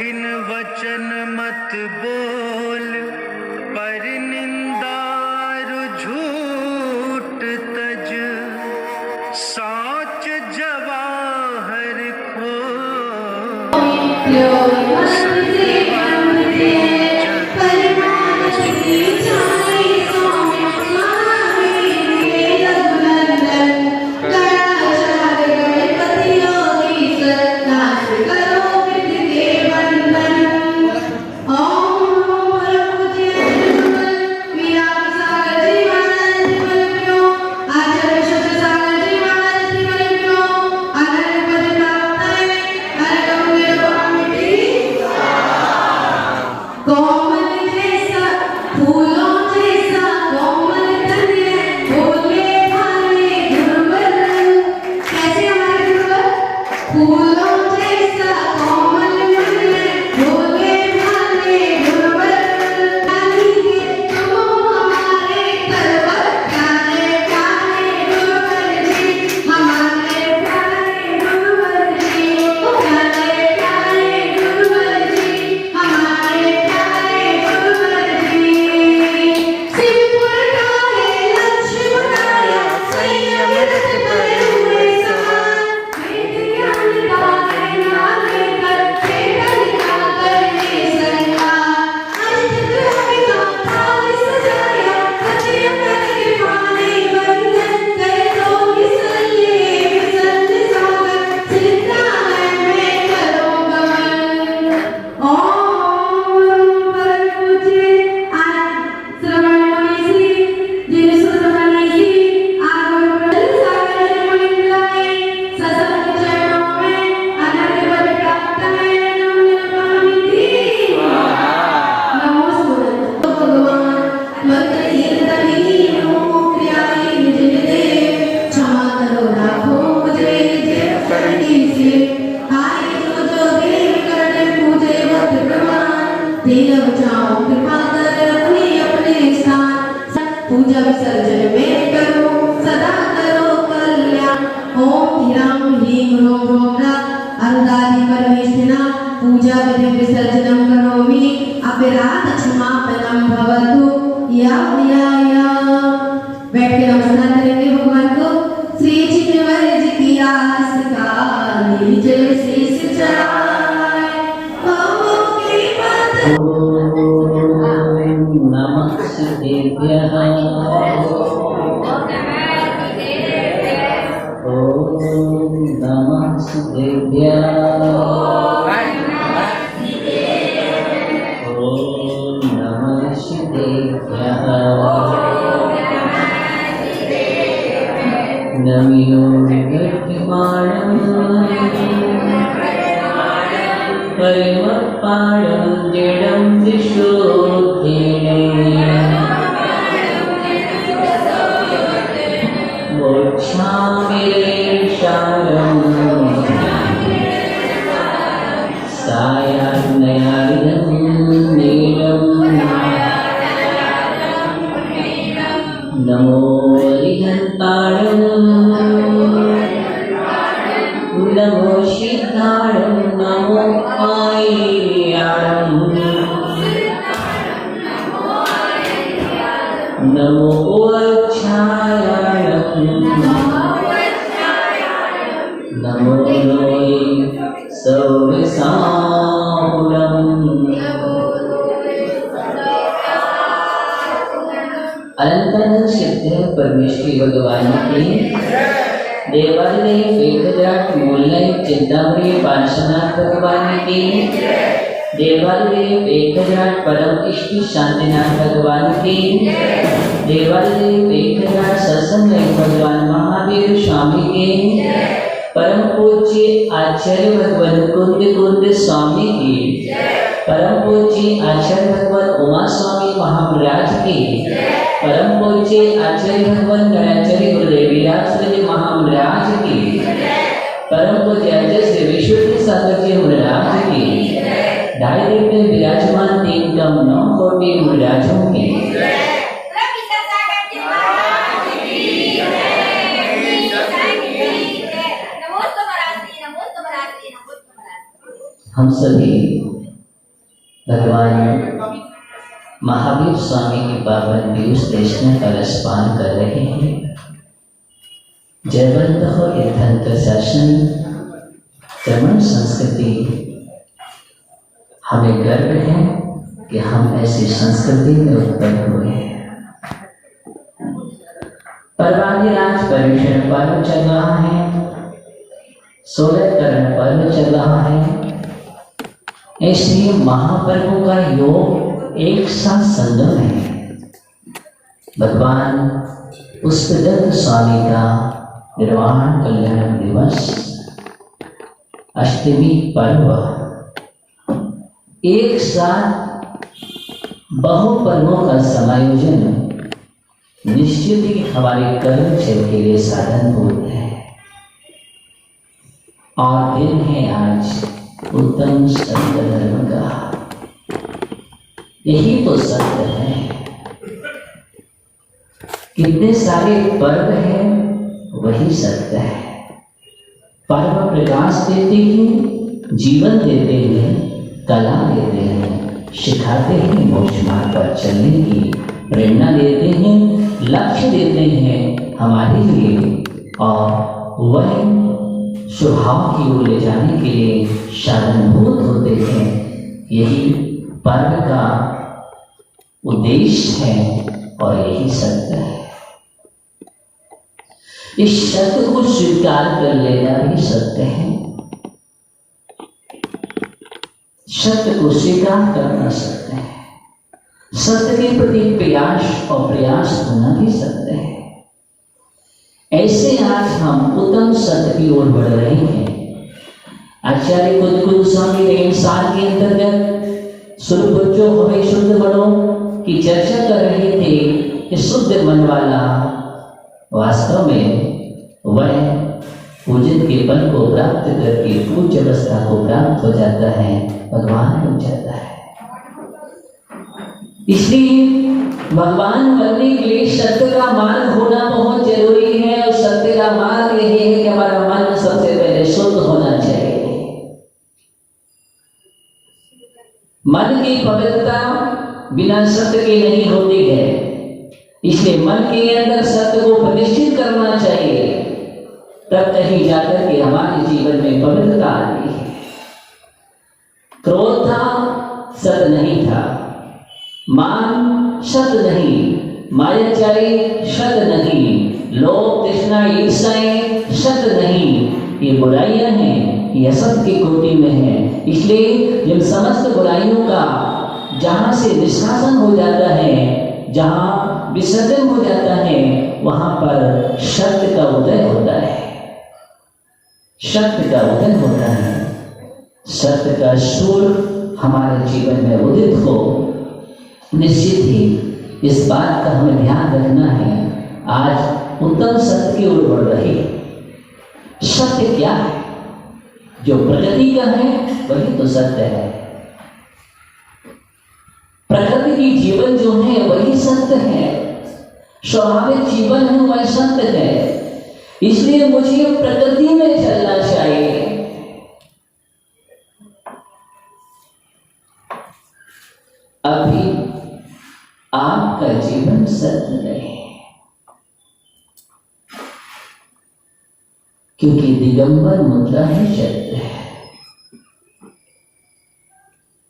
कठिन वचन मत बोल, पर निंदारु झूठ तज, साच जवाहर खो। पूजा विसर्जन में करो सदा करो कल्याण। ओम ह्रां ह्रीं ह्रों ह्रों अरुदादि परमेष्ठिना पूजा विधि विसर्जनं करोमि। अपराध क्षमापणं भवतु। या बैठ के नमस्कार करेंगे भगवान को। श्री चिन्मय जी की आस का निज शीश चढ़ाए। नमः सिद्धेभ्यः। ओम नमः सिद्धेभ्यः। ओम नमः सिद्धेभ्यः। नमियो गतिमानं परिमत्पाणं जडं विशोधेन मोक्षामि शारं सायान्नयानं नीलं नमो हरिहन्ताणं नमो सिद्धाणं नमो आय्याणं नमो अच्छायाणं नमो लोये सर्वसाहुरम्। अनंत सिद्ध परमेश्वरी भगवान की देवालय वेदराट मूलय चिंतामणि पार्श्वनाथ भगवान की देवालय वेदराट परम इष्ट शांतिनाथ भगवान की देवालय वेदराट सत्संग भगवान महावीर स्वामी के परम पूज्य आचार्य भगवान कुंद स्वामी की परम पूज्य आचार्य भगवान उमा स्वामी महाराज की परम पूज्य आचार्य भगवान गणाचार्य गुरुदेव विराज महाराज की परम पूज्य आचार्य श्री विश्वनाथ सागर जी महाराज की डायरेक्ट में विराजमान 3 कम 9 कोटि महाराजों की हम सभी भगवान महावीर स्वामी के पावन पीयूष देशना का रसपान कर रहे हैं। जयवंत हो तीर्थंकर शासन क्रमण संस्कृति, हमें गर्व है कि हम ऐसी संस्कृति में उत्पन्न हुए हैं। पर्वाधिराज पर्युषण पर्व चल रहा है, 16 करण पर्व चल रहा है। इसलिए महापर्वों का योग एक साथ संगम है। भगवान पुष्पदत्त स्वामी का निर्वाण कल्याण दिवस, अष्टमी पर्व, एक साथ बहु पर्वों का समायोजन निश्चित ही हमारे कर्म क्षय के लिए साधन होते हैं। और दिन है आज उत्तम सत्य धर्म का, यही तो सत्य है। कितने सारे पर्व हैं, वही सत्य है। पर्व प्रकाश देते हैं, जीवन देते हैं, कला देते हैं, सिखाते हैं मोक्ष मार्ग पर चलने की प्रेरणा देते हैं, लक्ष्य देते हैं हमारे लिए, और वह स्वभाव की ओर ले जाने के लिए साधनभूत होते हैं। यही पर्व का उद्देश्य है और यही सत्य है। इस सत्य को स्वीकार कर लेना भी सत्य है। सत्य को स्वीकार करना सत्य है। सत्य के प्रति प्रयास और प्रयास होना भी सत्य है। ऐसे आज हम उत्तम सत्य की ओर बढ़ रहे हैं। आचार्य कुलगुरु स्वामी ने इंसान के अंतर्गत सुरपुजो हमें शुद्ध मनो की चर्चा कर रहे थे कि शुद्ध मन वाला वास्तव में वह पूजन के पल को प्राप्त करके पूज्य अवस्था को प्राप्त हो जाता है, भगवान बन जाता है। इसलिए भगवान बनने के लिए सत्य का मार्ग होना बहुत जरूरी है। और सत्य का मार्ग यही है कि हमारा मन सबसे पहले शुद्ध होना चाहिए। मन की पवित्रता बिना सत्य के नहीं होती है। इसलिए मन के अंदर सत्य को प्रतिष्ठित करना चाहिए, तब कहीं जाकर के हमारे जीवन में पवित्रता आती है। क्रोध था, सत्य नहीं था। मान सत्य नहीं, मायाचारी सत्य नहीं, लोभ तृष्णा ईर्ष्याएं सत्य नहीं। ये बुराइयां हैं, ये असत्य की कोटि में है। इसलिए जब समस्त बुराइयों का जहां से निष्कासन हो जाता है, जहां विसर्जन हो जाता है, वहां पर सत्य का उदय होता है। सत्य का उदय होता है। सत्य का सूर्य हमारे जीवन में उदित हो, निश्चित ही इस बात का हमें ध्यान रखना है। आज उत्तम सत्य की ओर बढ़ रही है। सत्य क्या है? जो प्रकृति का है वही तो सत्य है। प्रकृति की जीवन जो है वही सत्य है। स्वाभाविक जीवन है वह सत्य है। इसलिए मुझे प्रकृति में चलना चाहिए। अभी आपका जीवन सत्य नहीं, क्योंकि दिगंबर मुद्रा ही सत्य है।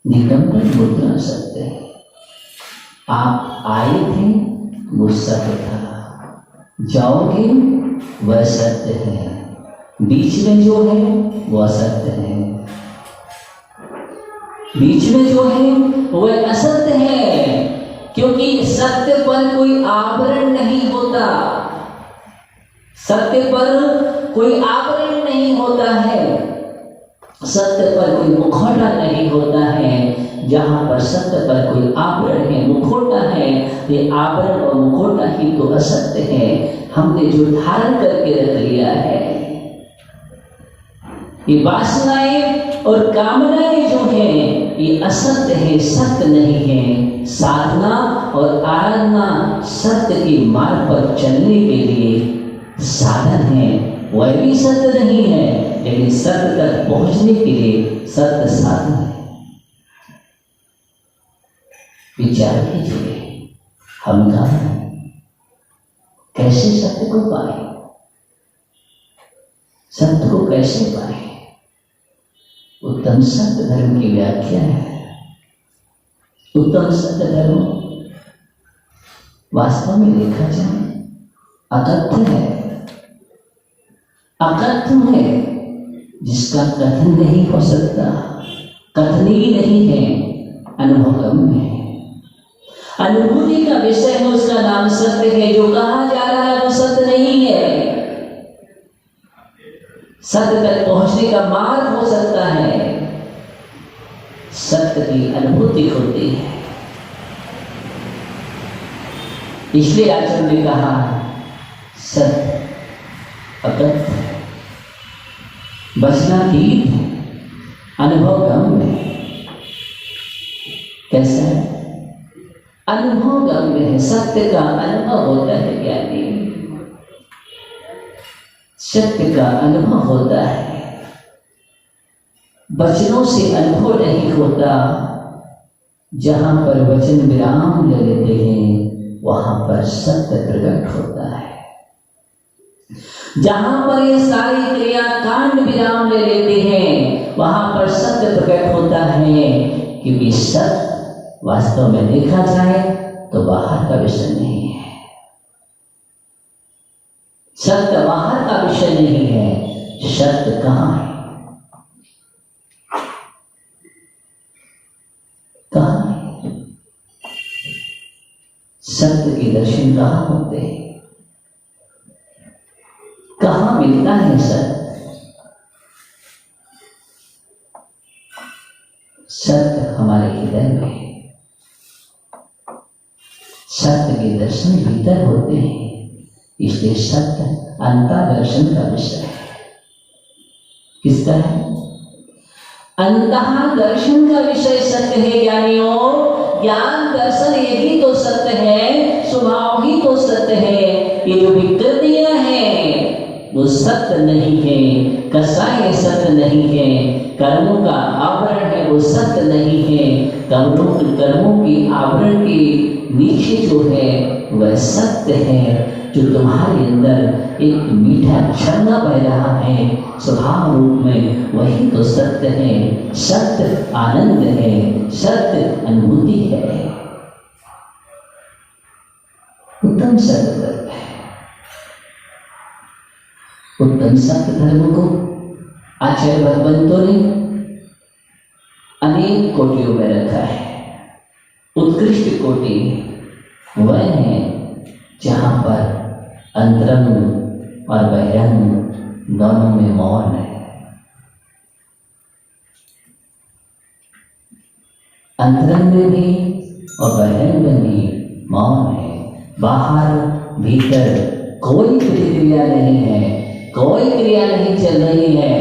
दिगंबर मुद्रा सत्य है। आप आए थे वो सत्य था, जाओगे वह सत्य है, बीच में जो है वो असत्य है। बीच में जो है वह असत्य है, क्योंकि सत्य पर कोई आवरण नहीं होता। सत्य पर कोई आवरण नहीं होता है। सत्य पर कोई मुखौटा नहीं होता है। जहां पर सत्य पर कोई आवरण है, मुखौटा है, ये आवरण और मुखौटा ही तो असत्य है। हमने जो धारण करके रख लिया है, ये वासनाएं और कामनाएं जो हैं ये असत्य है, सत्य नहीं है। साधना और आराधना सत्य के मार्ग पर चलने के लिए साधन है। वह भी सत्य नहीं है, लेकिन सत्य तक पहुंचने के लिए सत्य साधन है। विचार कीजिए, हम कहाँ हैं? कैसे सत्य को पाए? सत्य को कैसे पाए? उत्तम सत्य धर्म की व्याख्या है। उत्तम सत्य धर्म वास्तव में देखा जाए अकथ्य है। अकथ्य है जिसका कथन नहीं हो सकता, कथनीय नहीं है, अनुभवगम्य है। अनुभूति का विषय है, उसका नाम सत्य है। जो कहा जा रहा है वो सत्य नहीं है। सत्य तक पहुंचने का मार्ग हो सकता है, सत्य की अनुभूति होती है। इसलिए आचार्य ने कहा सत्य अकथ्य, वचनातीत, अनुभवगम्य। कैसा है? अनुभवगम्य है। सत्य का अनुभव होता है ज्ञानी, सत्य का अनुभव होता है। वचनों से अनुभव नहीं होता। जहां पर वचन विराम ले लेते हैं वहां पर सत्य प्रकट होता है। जहां पर ये सारी क्रिया कांड विराम ले लेते हैं वहां पर सत्य प्रकट होता है, क्योंकि सत्य वास्तव में देखा जाए तो बाहर का विषय नहीं है। सत्य बाहर का विषय नहीं है। सत्य कहाँ है? कहाँ है? सत्य के दर्शन कहाँ होते हैं? कहाँ मिलता है सत्य? सत्य हमारे हृदय में है। सत्य के दर्शन भीतर होते हैं, इसलिए सत्य अंतर्दर्शन का विषय है। किसका है? अंतर्दर्शन का विषय सत्य है ज्ञानियों। ज्ञान दर्शन यही तो सत्य है, स्वभाव ही तो सत्य है। ये जो विकृतियां हैं वो सत्य नहीं है, कसाय सत्य नहीं है, कर्मों का आवरण है वो सत्य नहीं है। कर्मों की आवरण के नीचे जो है वह सत्य है। जो तुम्हारे अंदर एक मीठा झरना बह रहा है स्वभाव रूप में, वही तो सत्य है। सत्य आनंद है, सत्य अनुभूति है। उत्तम सत्य धर्म है। उत्तम सत्य धर्म को आचार्य भगवंतों ने अनेक कोटियों में रखा है। उत्कृष्ट कोटि वह है जहां पर अंतरंग और बहिरंग दोनों में मौन है। अंतरंग में भी और बहिरंग में भी मौन है। बाहर भीतर कोई प्रतिक्रिया नहीं है, कोई क्रिया नहीं चल रही है।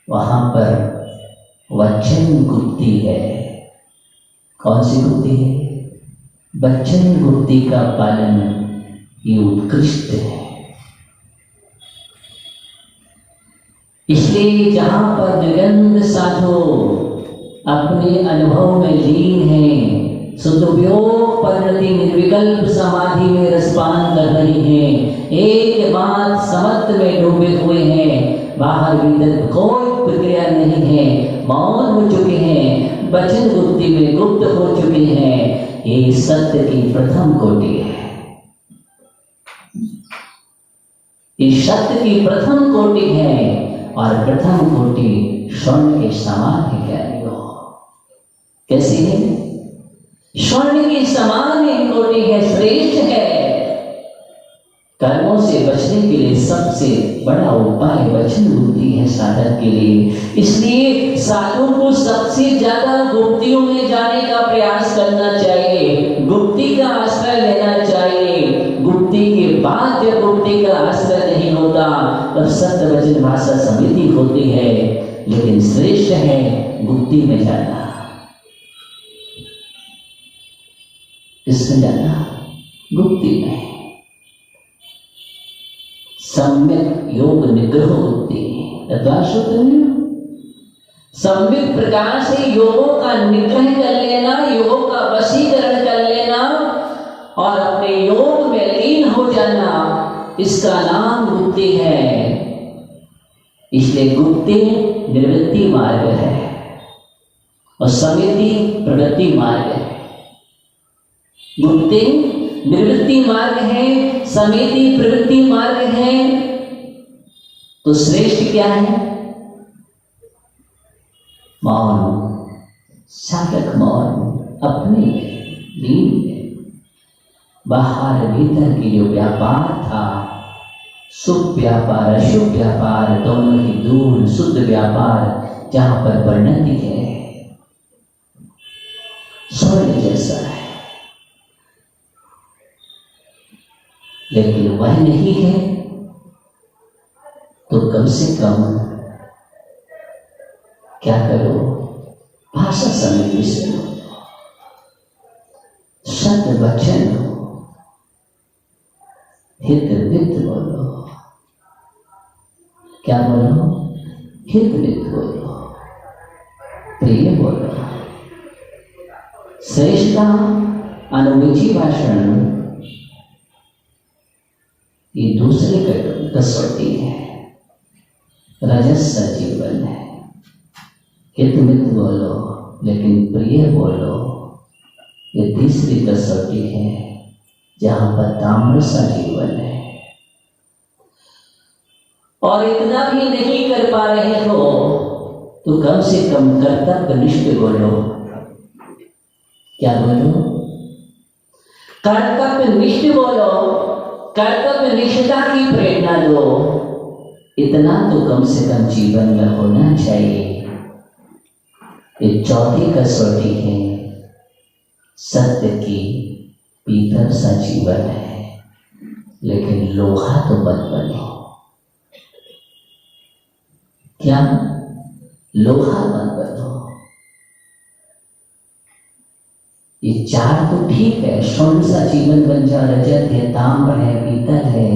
वहां पर वचन गुप्ति है। कौन सी गुप्ति है? वचन गुप्ति का पालन ये उत्कृष्ट है। इसलिए जहां पर दिगंत साधु अपने अनुभव में लीन है, सदुपयोग परिणति निर्विकल्प समाधि में रसपान कर रही हैं, एक बात समत्व में डूबे हुए हैं, बाहर भीतर कोई प्रक्रिया नहीं है, मौन हो चुके हैं, वचन गुप्ति में गुप्त हो चुके हैं। ये सत्य की प्रथम कोटि है। ये सत्य की प्रथम कोटि है और प्रथम कोटि स्वर्ण के समान है। ज्ञानियों कैसी है? स्वर्ण के समान एक कोटि है, श्रेष्ठ है। कर्मों से बचने के लिए सबसे बड़ा उपाय वचन गुप्ति है साधक के लिए। इसलिए साधु को सबसे ज्यादा गुप्तियों में जाने का प्रयास करना चाहिए, गुप्ति का आश्रय लेना चाहिए। गुप्ति के बाद जब गुप्ति का आश्रय नहीं होता तब सत्य वचन भाषा समिति होती है, लेकिन श्रेष्ठ है गुप्ति में जाना। इसमें जाना गुप्ति में। सम्यक योग निग्रह होती है। सम्यक प्रकार से योगों का निग्रह कर लेना लेना, योग का वशीकरण कर लेना और अपने योग में लीन हो जाना, इसका नाम गुप्ति है। इसलिए गुप्ति निवृत्ति मार्ग है और समिति प्रवृत्ति मार्ग है। गुप्ति निवृत्ति मार्ग है, समिति प्रवृत्ति मार्ग है। तो श्रेष्ठ क्या है? मौन, साधक मौन, अपने लीन में। बाहर भीतर की जो व्यापार था, शुभ व्यापार अशुभ व्यापार दोनों ही दूर, शुद्ध व्यापार जहां पर परिणति है, स्वर्ग जैसा है। लेकिन वह नहीं है तो कम से कम क्या करो? भाषा समझ से शब्द वचन हो, हित वित्त बोलो। क्या बोलो? हित वित्त बोलो, प्रिय बोलो। श्रेष्ठता अनुविची भाषण ये दूसरे कसौटी है, रजस जीवन है। हित मित बोलो लेकिन प्रिय बोलो, ये तीसरी कसौटी है जहां पर तामरसा जीवन है। और इतना भी नहीं कर पा रहे हो तो कम से कम कर्तव्यनिष्ठ बोलो। क्या बोलो? कर्तव्यनिष्ठ बोलो, कर्तव्यनिष्ठता की प्रेरणा दो। इतना तो कम से कम जीवन में होना चाहिए। ये चौथी कसौटी है, सत्य की पीतल सा जीवन है, लेकिन लोहा तो मत बनो। क्या? लोहा मत बनो। ये चार तो ठीक है, स्वर्ण सा जीवन बन जाओ, रजत है, ताम्र है, पीतल है,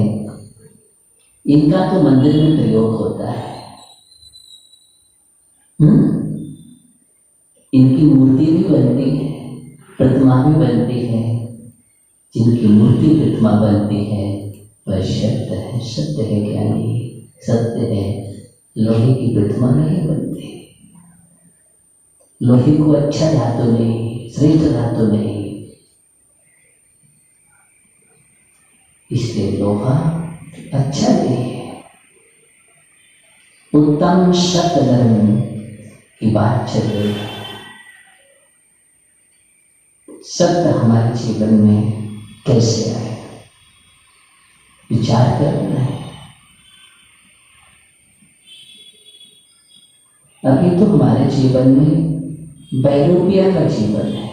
इनका तो मंदिर में प्रयोग होता है। इनकी मूर्ति भी बनती है, प्रतिमा भी बनती है। जिनकी मूर्ति प्रतिमा बनती है वह सत्य है, सत्य है ज्ञानी, सत्य है। लोहे की प्रतिमा नहीं बनती, लोहे को अच्छा धातु नहीं, श्रेष्ठ धातु नहीं, इसलिए लोहा अच्छा नहीं है। उत्तम सत्य धर्म की बात चल रही है। सत्य हमारे जीवन में कैसे आए, विचार करना है। अभी तो हमारे जीवन में बैरूपिया का जीवन है।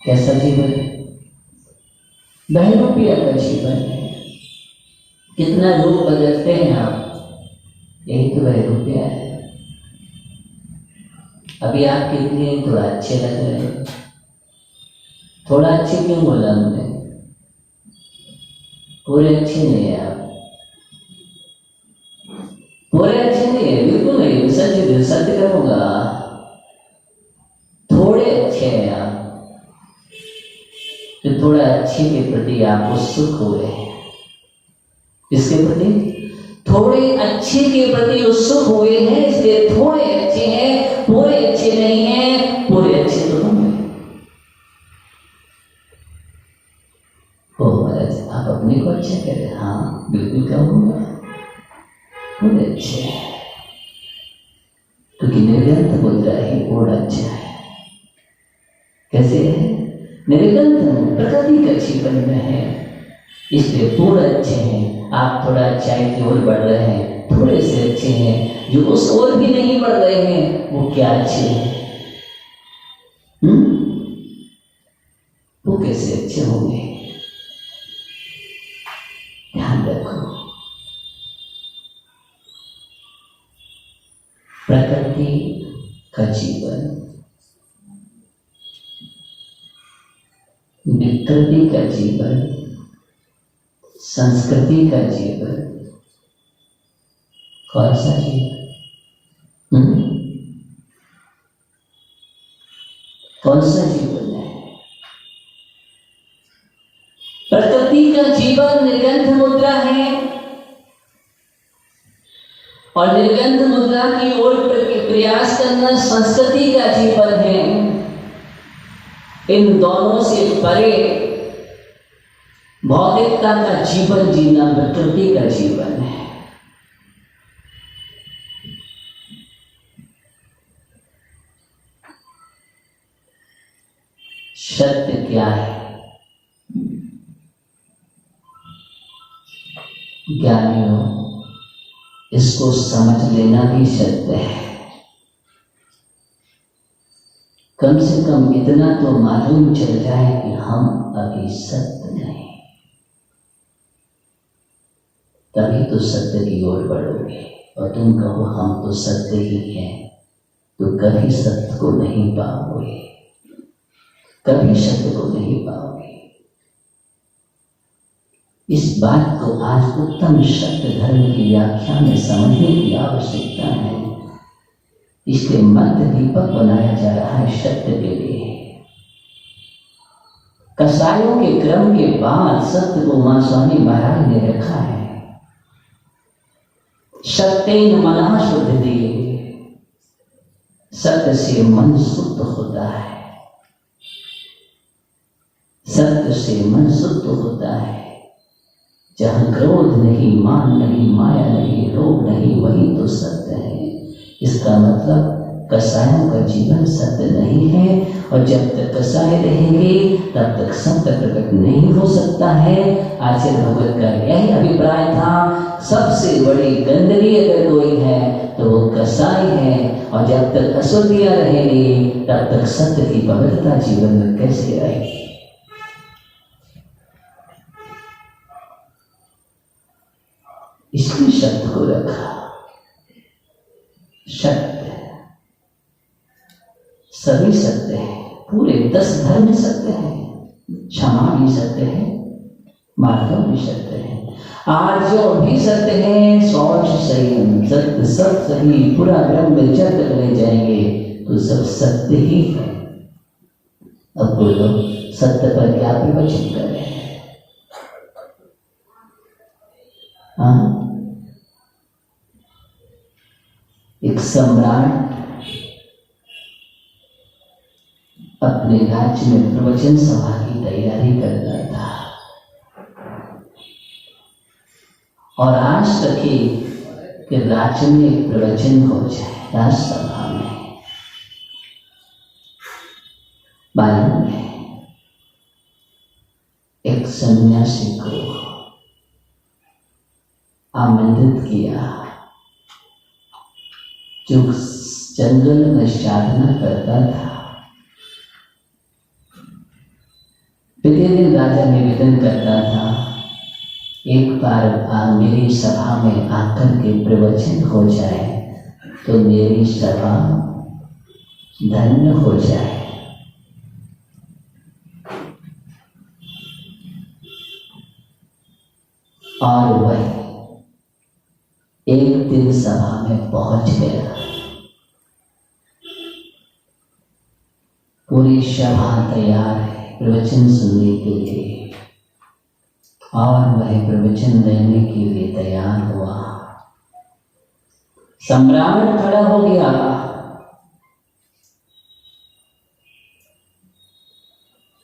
कैसा जीवन? बैरूपिया का जीवन है। कितना रूप बदलते हैं आप, यही तो बैरूपिया है। अभी आप कितने थोड़ा अच्छे लग रहे हैं। थोड़ा अच्छे क्यों बोला हमने? पूरे अच्छे नहीं है आप, पूरे अच्छे नहीं है, बिल्कुल नहीं। सत्य करूंगा, थोड़े अच्छे हैं आप। तो थोड़ा अच्छे के प्रति आप उत्सुक हुए हैं। इसके प्रति थोड़े अच्छे के प्रति उत्सुक हुए हैं, इसलिए थोड़े अच्छे हैं, पूरे अच्छे नहीं हैं। पूरे अच्छे तो हम हैं। ओ महाराज, आप अपने को अच्छा करें। हाँ बिल्कुल कहूँगा, पूरे अच्छे हैं, क्योंकि निर्गंत मुद्रा ही और अच्छा है। कैसे है? निर्गंत प्रकृति का जीवन में है, इसलिए पूरे अच्छे हैं। आप थोड़ा अच्छाई की ओर बढ़ रहे हैं, थोड़े से अच्छे हैं। जो उस ओर भी नहीं बढ़ रहे हैं वो क्या अच्छे हैं? वो कैसे अच्छे होंगे? ध्यान रखो। प्रकृति का जीवन, विकृति का जीवन, संस्कृति का जीवन, कौन सा जीवन? कौन सा जीवन है? प्रकृति का जीवन निर्गंध मुद्रा है और निर्गंध मुद्रा की ओर प्रयास करना संस्कृति का जीवन है। इन दोनों से परे भौतिकता का जीवन जीना प्रकृति का जीवन है। सत्य क्या है? ज्ञानियों, इसको समझ लेना भी सत्य है। कम से कम इतना तो मालूम चल जाए कि हम अभी सत्य नहीं, तभी तो सत्य की ओर बढ़ोगे। और तुम कहो हम तो सत्य ही हैं, तो कभी सत्य को नहीं पाओगे, कभी सत्य को नहीं पाओगे। इस बात को आज उत्तम सत्य धर्म की व्याख्या में समझने की आवश्यकता है। इसके मध्य दीपक बनाया जा रहा है सत्य के लिए। कसायों के क्रम के बाद सत्य को मां स्वामी महाराज ने रखा है। सत्येन मनः शुद्धि, सत्य से मन शुद्ध होता है, सत्य से मन शुद्ध होता है। जहां क्रोध नहीं, मान नहीं, माया नहीं, लोभ नहीं, वही तो सत्य है। इसका मतलब कसायों का जीवन सत्य नहीं है, और जब तक कसाय रहेंगे तब तक सत्य प्रकट नहीं हो सकता है। आचार्य भगवत का यही अभिप्राय था, सबसे बड़ी गंदगी अगर कोई है तो वो कसाई है, और जब तक अशुद्धियां रहेंगी तब तक सत्य की पवित्रता जीवन में कैसे आएगी। इसलिए सत्य को रखा। सत्य सभी सत्य है, पूरे 10 धर्म सत्य है। क्षमा भी सत्य है, मार्ग भी सत्य है, आर्जव भी सत्य है, शौच संयम सत्य, सब सही पूरा ब्रह्म जब तक ले जाएंगे तो सब सत्य ही है। अब बोलो सत्य पर क्या प्रवचन करें? एक सम्राट अपने राज्य में प्रवचन सभा की तैयारी कर रहा था, और आज तक कि राज्य में एक प्रवचन हो जाए राज्यसभा में। मालूम है एक सन्यासी को आमंत्रित किया जो जंगल में साधना करता था। प्रतिदिन राजा निवेदन करता था, एक बार मेरी सभा में आकर के प्रवचन हो जाए तो मेरी सभा धन्य हो जाए। और वह एक दिन सभा में पहुंच गया। पूरी सभा तैयार है प्रवचन सुनने के लिए, और वह प्रवचन देने के लिए तैयार हुआ। सम्राट खड़ा हो गया।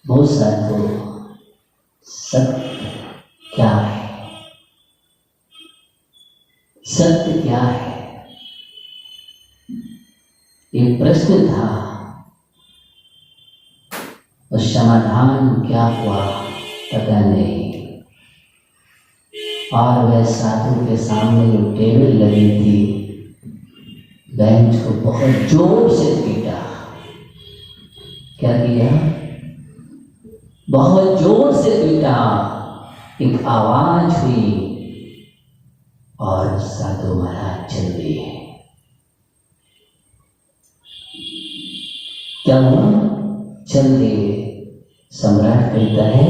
बहुत साधु, सत्य क्या है? सत्य क्या है? ये प्रश्न था, और समाधान क्या हुआ पता नहीं। और वह साधु के सामने जो टेबल लगी थी, बेंच को बहुत जोर से पीटा। क्या किया? बहुत जोर से पीटा। एक आवाज हुई और साधु महाराज चल दिए। क्या हुआ? चल दिए। सम्राट कहता है,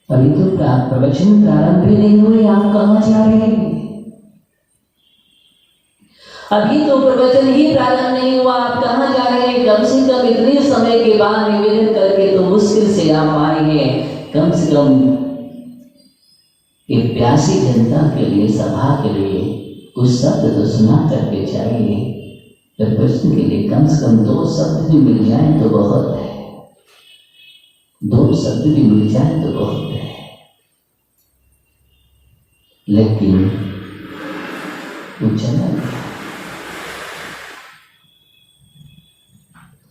अभी तो प्रवचन प्रारंभ भी नहीं हुए, आप कहां जा रहे हैं? अभी तो प्रवचन ही प्रारंभ नहीं हुआ, आप कहाँ जा रहे हैं? कम से कम इतने समय के बाद निवेदन करके तो मुश्किल से आप आए हैं। कम से कम एक प्यासी जनता के लिए, सभा के लिए कुछ शब्द तो सुना करके चाहिए। प्रवचन के लिए कम से कम 2 शब्द भी मिल जाए तो बहुत है, 2 शब्द भी मिल जाए तो बहुत है। लेकिन वो चला गया।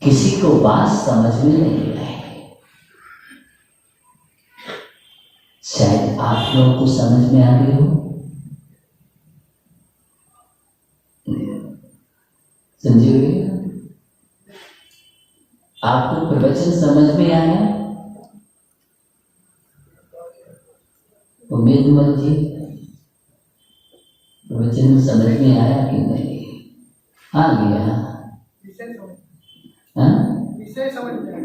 किसी को बात समझ में नहीं आई। शायद आप लोगों को समझ में आ गई हो। समझिए, आपको प्रवचन समझ में आया? उम्मीद मत जी, प्रवचन समझ में आया कि नहीं? आ गया।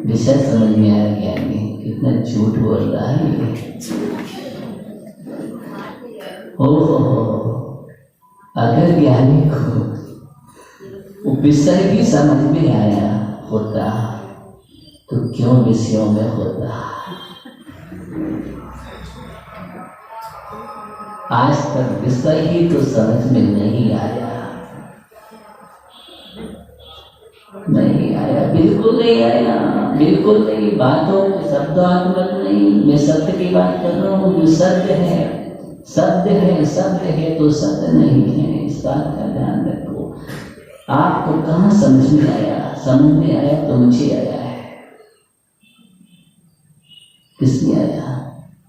विषय समझ में आया क्या? नहीं, कितना झूठ बोल रहा है ये। हो, अगर ज्ञानी को वो विषय भी समझ में आया होता तो क्यों विषयों में होता? आज तक विषय ही तो समझ में नहीं आया, नहीं आया, बिल्कुल नहीं आया, बिल्कुल नहीं। बातों शब्दात्मक नहीं, मैं सत्य की बात कर रहा हूँ। जो सत्य है, शब्द है, शब्द है तो सत्य नहीं है। इस बात का ध्यान रखो। आपको कहाँ समझ में आया? समझ में आया तो मुझे आया है। किसने आया?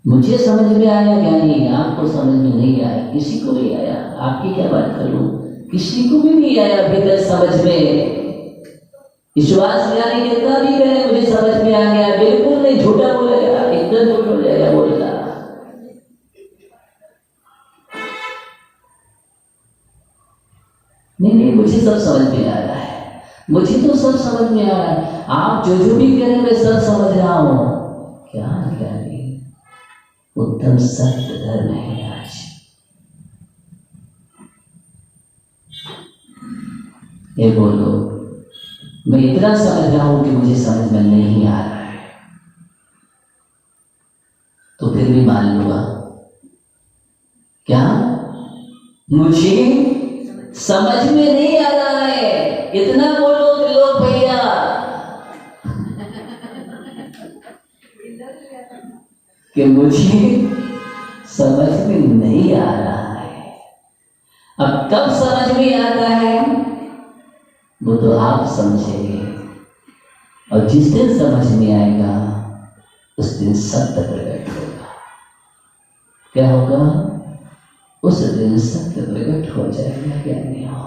मुझे समझ में आया क्या? नहीं, आपको समझ में नहीं आया, किसी को नहीं आया। आपकी क्या बात करूं? किसी को भी नहीं आया भीतर समझ में। विश्वास ज्ञानी कितना भी कहे मुझे समझ में आ गया, बिल्कुल नहीं, झूठा बोलेगा, एकदम झूठ हो जाएगा बोलना। नहीं, मुझे सब समझ में आ रहा है, मुझे तो सब समझ में आ रहा है। आप जो भी कह रहे हैं मैं सब समझ रहा हूं। क्या नहीं, उत्तम सत्य धर्म है। आज ये बोलो, मैं इतना समझ रहा हूं कि मुझे समझ में नहीं आ रहा है, तो फिर भी मान लूंगा। क्या मुझे समझ में नहीं आ रहा है? इतना बोलो कि लोग भैया कि मुझे समझ में नहीं आ रहा है। अब कब समझ में आता है वो तो आप समझेंगे, और जिस दिन समझ में आएगा उस दिन सत्य प्रकट होगा। क्या होगा? उस दिन सत्य प्रकट हो जाएगा। क्या नहीं हो?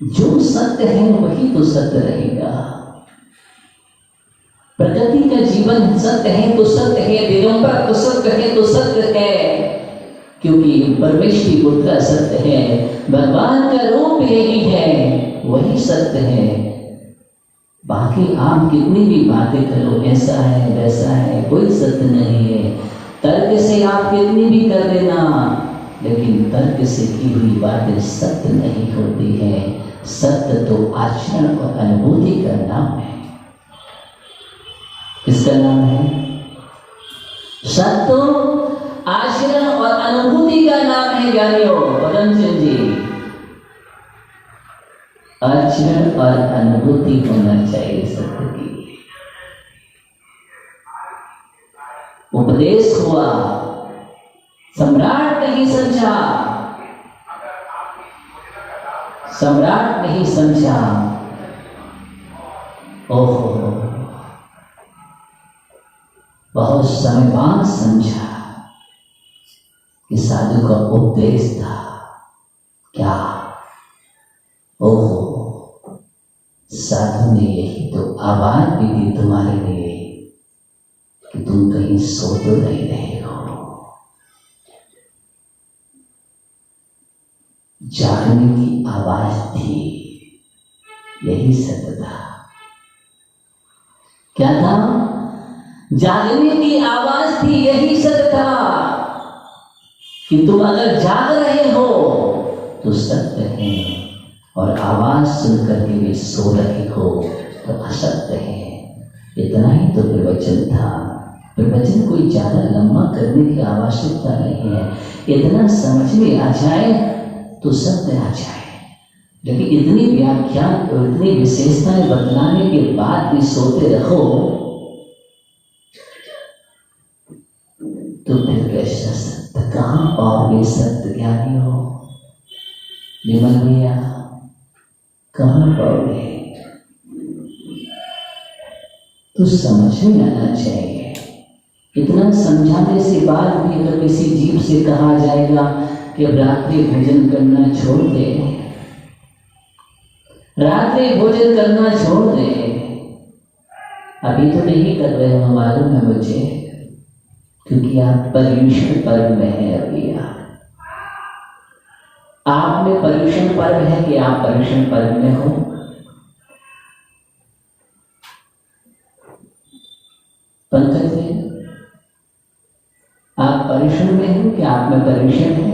जो सत्य है वही तो सत्य रहेगा। प्रकृति का जीवन सत्य है तो सत्य है, दिगंबर तो सत्य है तो सत्य है, क्योंकि परमेश्वरी पुत्र सत्य है, भगवान का रूप यही है, वही सत्य है। बाकी आप कितनी भी बातें करो, ऐसा है वैसा है, कोई सत्य नहीं है। तर्क से आप कितनी भी कर देना, लेकिन तर्क से की हुई बातें सत्य नहीं होती है। सत्य तो आचरण और अनुभूति का नाम है। किसका नाम है? सत्य आचरण और अनुभूति का नाम है ज्ञानियों। पदमचंद जी, आचरण और अनुभूति होना चाहिए सत्य की। उपदेश हुआ, सम्राट नहीं समझा, सम्राट नहीं समझा। ओहो, बहुत समय बाद समझा कि साधु का उपदेश था। क्या? ओहो, साधु ने यही तो आवाज दी थी तुम्हारे लिए कि तुम कहीं सो तो नहीं रहे हो। जागने की आवाज थी, यही सत्य था। क्या था? जागने की आवाज थी, यही सत्य था कि तुम अगर जाग रहे हो हैं और आवाज सुनकर के भी सो रहे हो तो असत्य है। इतना ही तो प्रवचन था। प्रवचन कोई ज्यादा लंबा करने की आवश्यकता नहीं है। इतना समझ में आ जाए तो सत्य आ जाए। लेकिन इतनी व्याख्या और इतनी विशेषताएं बतलाने के बाद भी सोते रहो तो फिर कैसा सत्य? कहाँ पाओगे सत्य ज्ञानी हो? विमल भैया कहाँ पाओगे? तो समझ में आना चाहिए। इतना समझाने से बाद भी अगर किसी जीव से कहा जाएगा कि अब रात्रि भोजन करना छोड़ दे, रात्रि भोजन करना छोड़ दे, अभी तो नहीं कर रहे हो मालूम है मुझे, क्योंकि आप पर्युषण पर्व में है। अभी आप में पर्युषण पर्व है कि आप पर्युषण पर्व में हो? पंकज में आप पर्युषण में हो कि आप में पर्युषण है?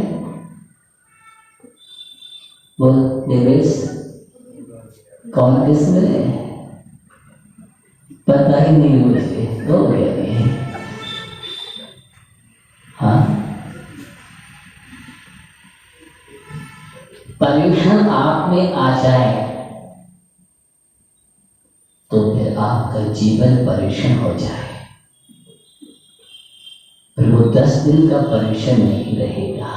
बोल देवेश, कौन किसमें है? पता ही नहीं मुझे, तो कह रहे हैं। हाँ, पर्युषण आप में आ जाए तो फिर आपका जीवन पर्युषण हो जाए। फिर वो 10 दिन का पर्युषण नहीं रहेगा।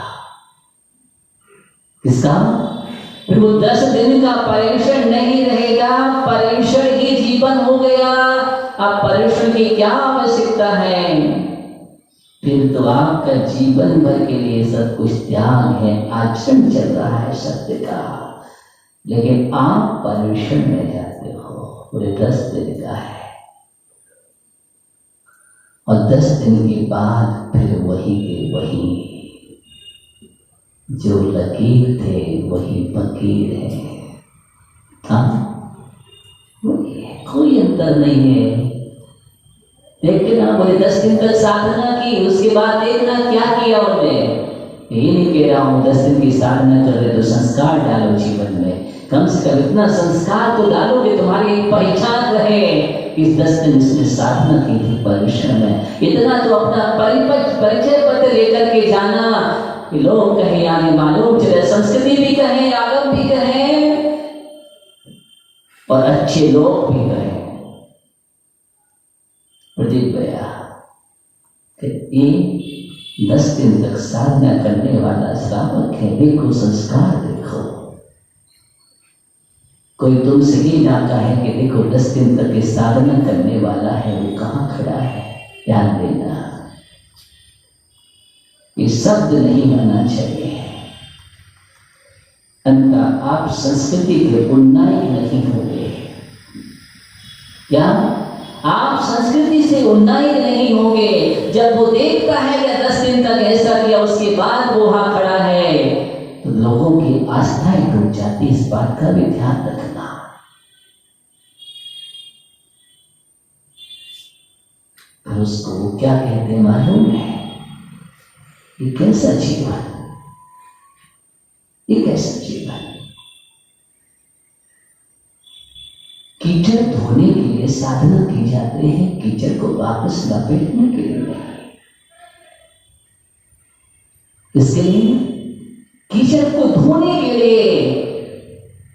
किसका? फिर वो 10 दिन का पर्युषण नहीं रहेगा, पर्युषण ही जीवन हो गया। अब पर्युषण की क्या आवश्यकता है? फिर तो आपका जीवन भर के लिए सब कुछ त्याग है, आचरण चल रहा है सत्य का। लेकिन आप पर्युषण में जाते हो, पूरे 10 दिन का है, और 10 दिन के बाद फिर वही के वही, जो लकीर थे वही फकीर है। हाँ, कोई अंतर नहीं है। देखना, बोले 10 दिन तक साधना की, उसके बाद देखना क्या किया उन्होंने। यही नहीं कह रहा हूँ 10 दिन की साधना कर रहे तो संस्कार डालो जीवन में। कम से कम इतना संस्कार तो डालोगे, तुम्हारी एक पहचान रहे कि 10 दिन इसने साधना की थी पर्युषण में। इतना तो अपना परिचय पत्र लेकर के जाना कि लोग कहें यानी मालूम चले, संस्कृति भी कहें, आगम भी कहें और अच्छे लोग भी कहें। प्रदीप भैया ये 10 दिन तक साधना करने वाला श्रावक है, देखो संस्कार देखो। कोई तुमसे ही ना कहे कि देखो 10 दिन तक ये साधना करने वाला है, वो कहाँ खड़ा है। ध्यान देना, ये शब्द नहीं होना चाहिए। अंत आप संस्कृति के उन्नति नहीं होंगे। क्या आप संस्कृति से उन्नति नहीं होंगे? जब वो देखता है कि 10 दिन तक ऐसा किया, उसके बाद वो वहां खड़ा है, तो लोगों की आस्थाएं टूट जाती। इस बात का भी ध्यान रखना। और उसको वो क्या कहते हैं मालूम है? ये कैसा जीवन, ये कैसा जीवन। कीचड़ धोने के लिए साधना की जाती है, कीचड़ को वापस लपेटने के लिए नहीं। इसके लिए कीचड़ को धोने के लिए,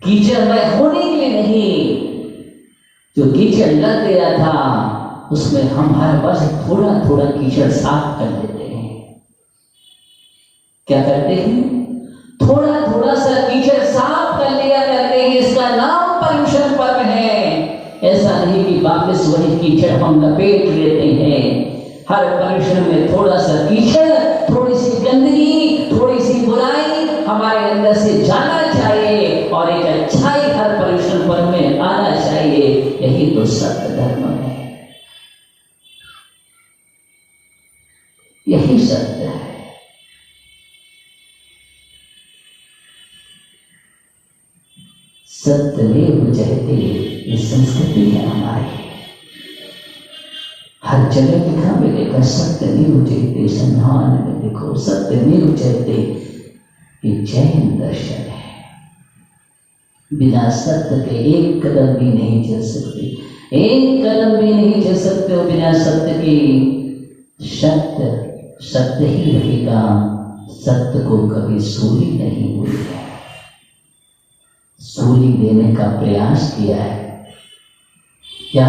कीचड़मय होने के लिए नहीं। जो कीचड़ लग गया था उसमें हम हर वर्ष थोड़ा थोड़ा कीचड़ साफ कर देते हैं। क्या करते हैं? थोड़ा थोड़ा सा कीचड़ साफ कर लिया करते हैं। इसका नाम पर्युषण पर्व है। ऐसा नहीं कि वापस वही कीचड़ हम लपेट लेते हैं। हर पर्युषण में थोड़ा सा कीचड़, थोड़ी सी गंदगी, थोड़ी सी बुराई हमारे अंदर से जाना चाहिए और एक अच्छाई हर पर्युषण पर्व में आना चाहिए। यही तो सत्य धर्म है, यही सत्य है। सत्यमेव जयते, ये संस्कृति है हमारी। हर जगह लिखा मिलेगा सत्यमेव जयते। संविधान में देखो सत्यमेव जयते, ये जैन दर्शन है। बिना सत्य के एक कदम भी नहीं चल सकते, एक कदम भी नहीं चल सकते हो बिना सत्य के। सत्य सत्य ही रहेगा, सत्य को कभी सूली नहीं हुई है। सूली देने का प्रयास किया है क्या?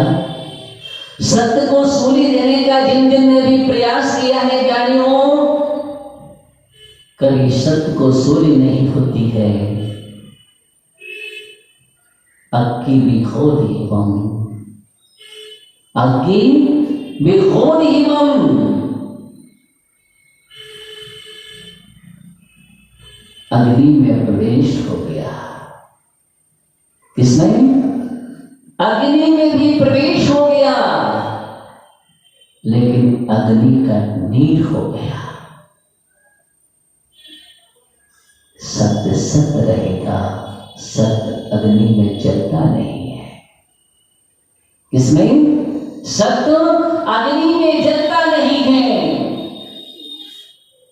सत्य को सूली देने का जिन जिन ने भी प्रयास किया है ज्ञानियों, कभी सत्य को सूली नहीं होती है। अग्नि विखोदिमं, अग्नि विखोदिमं, अग्नि में प्रवेश हो गया। किसमें? अग्नि में भी प्रवेश हो गया, लेकिन अग्नि का नीर हो गया। सत्य सत्य रहेगा, सत्य अग्नि में जलता नहीं है। किसमें? सत्य अग्नि में जलता नहीं है।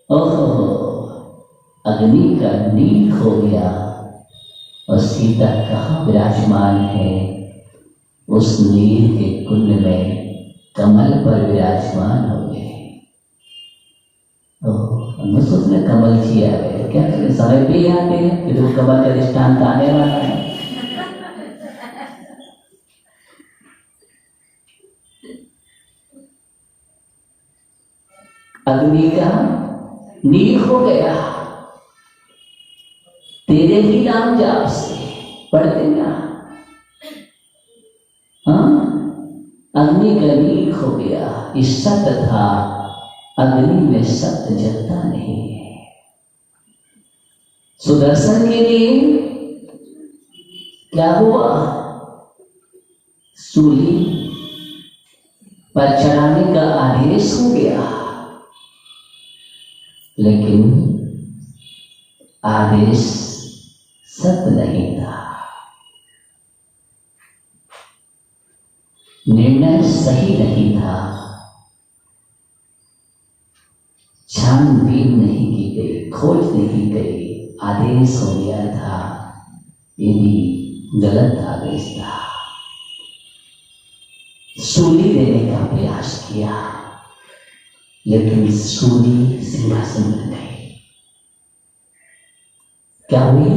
ओहो, अग्नि का नीर हो गया। और सीता कहाँ विराजमान है? उस नीर के कुंड में कमल पर विराजमान हो गए। हम सोचने कमल किया है, क्या करें, समय पे ही आते हैं कि तो कमल का दृष्टांत आने वाला है। अग्नि का नीर हो गया, तेरे ही नाम जाप से पढ़ देना। हाँ, अग्नि का नीर हो गया। इस सत्य था, अग्नि में सत्य जलता नहीं है। सुदर्शन के लिए क्या हुआ? सूली पर चढ़ाने का आदेश हो गया, लेकिन आदेश सत्य नहीं था। निर्णय सही नहीं था, छानबीन नहीं की गई, खोज नहीं गई, आदेश हो गया था। ये भी गलत आदेश था। सूली देने का प्रयास किया, लेकिन सूली सिंहासन बन गई। क्या हुई?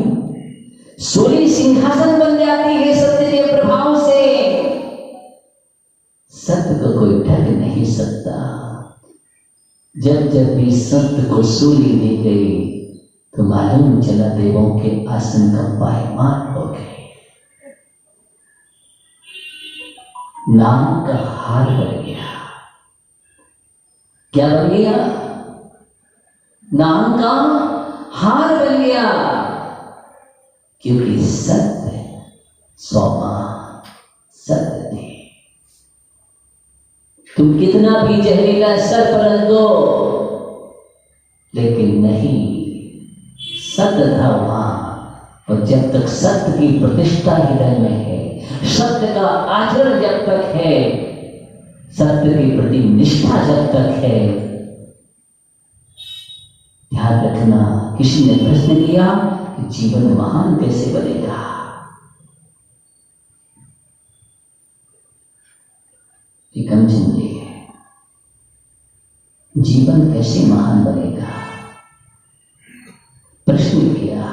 सूली सिंहासन बन जाती है सत्य के प्रभाव से। सत्य को कोई ढक नहीं सकता। जब जब भी सत्य को सूली दी गई तो मालूम चला देवों के आसन का पायमान हो गए। नाम का हार बन गया। क्या बन गया? नाम का हार बन गया, क्योंकि सत्य सौमा सत्य थे। तुम कितना भी जहरीला सर्प रख दो, लेकिन नहीं, सत्य था वहां। और जब तक सत्य की प्रतिष्ठा हृदय में है, सत्य का आचरण जब तक है, सत्य के प्रति निष्ठा जब तक है, ध्यान रखना। किसी ने प्रश्न किया कि जीवन महान कैसे बनेगा? कम जिंदगी है, जीवन कैसे महान बनेगा? प्रश्न किया,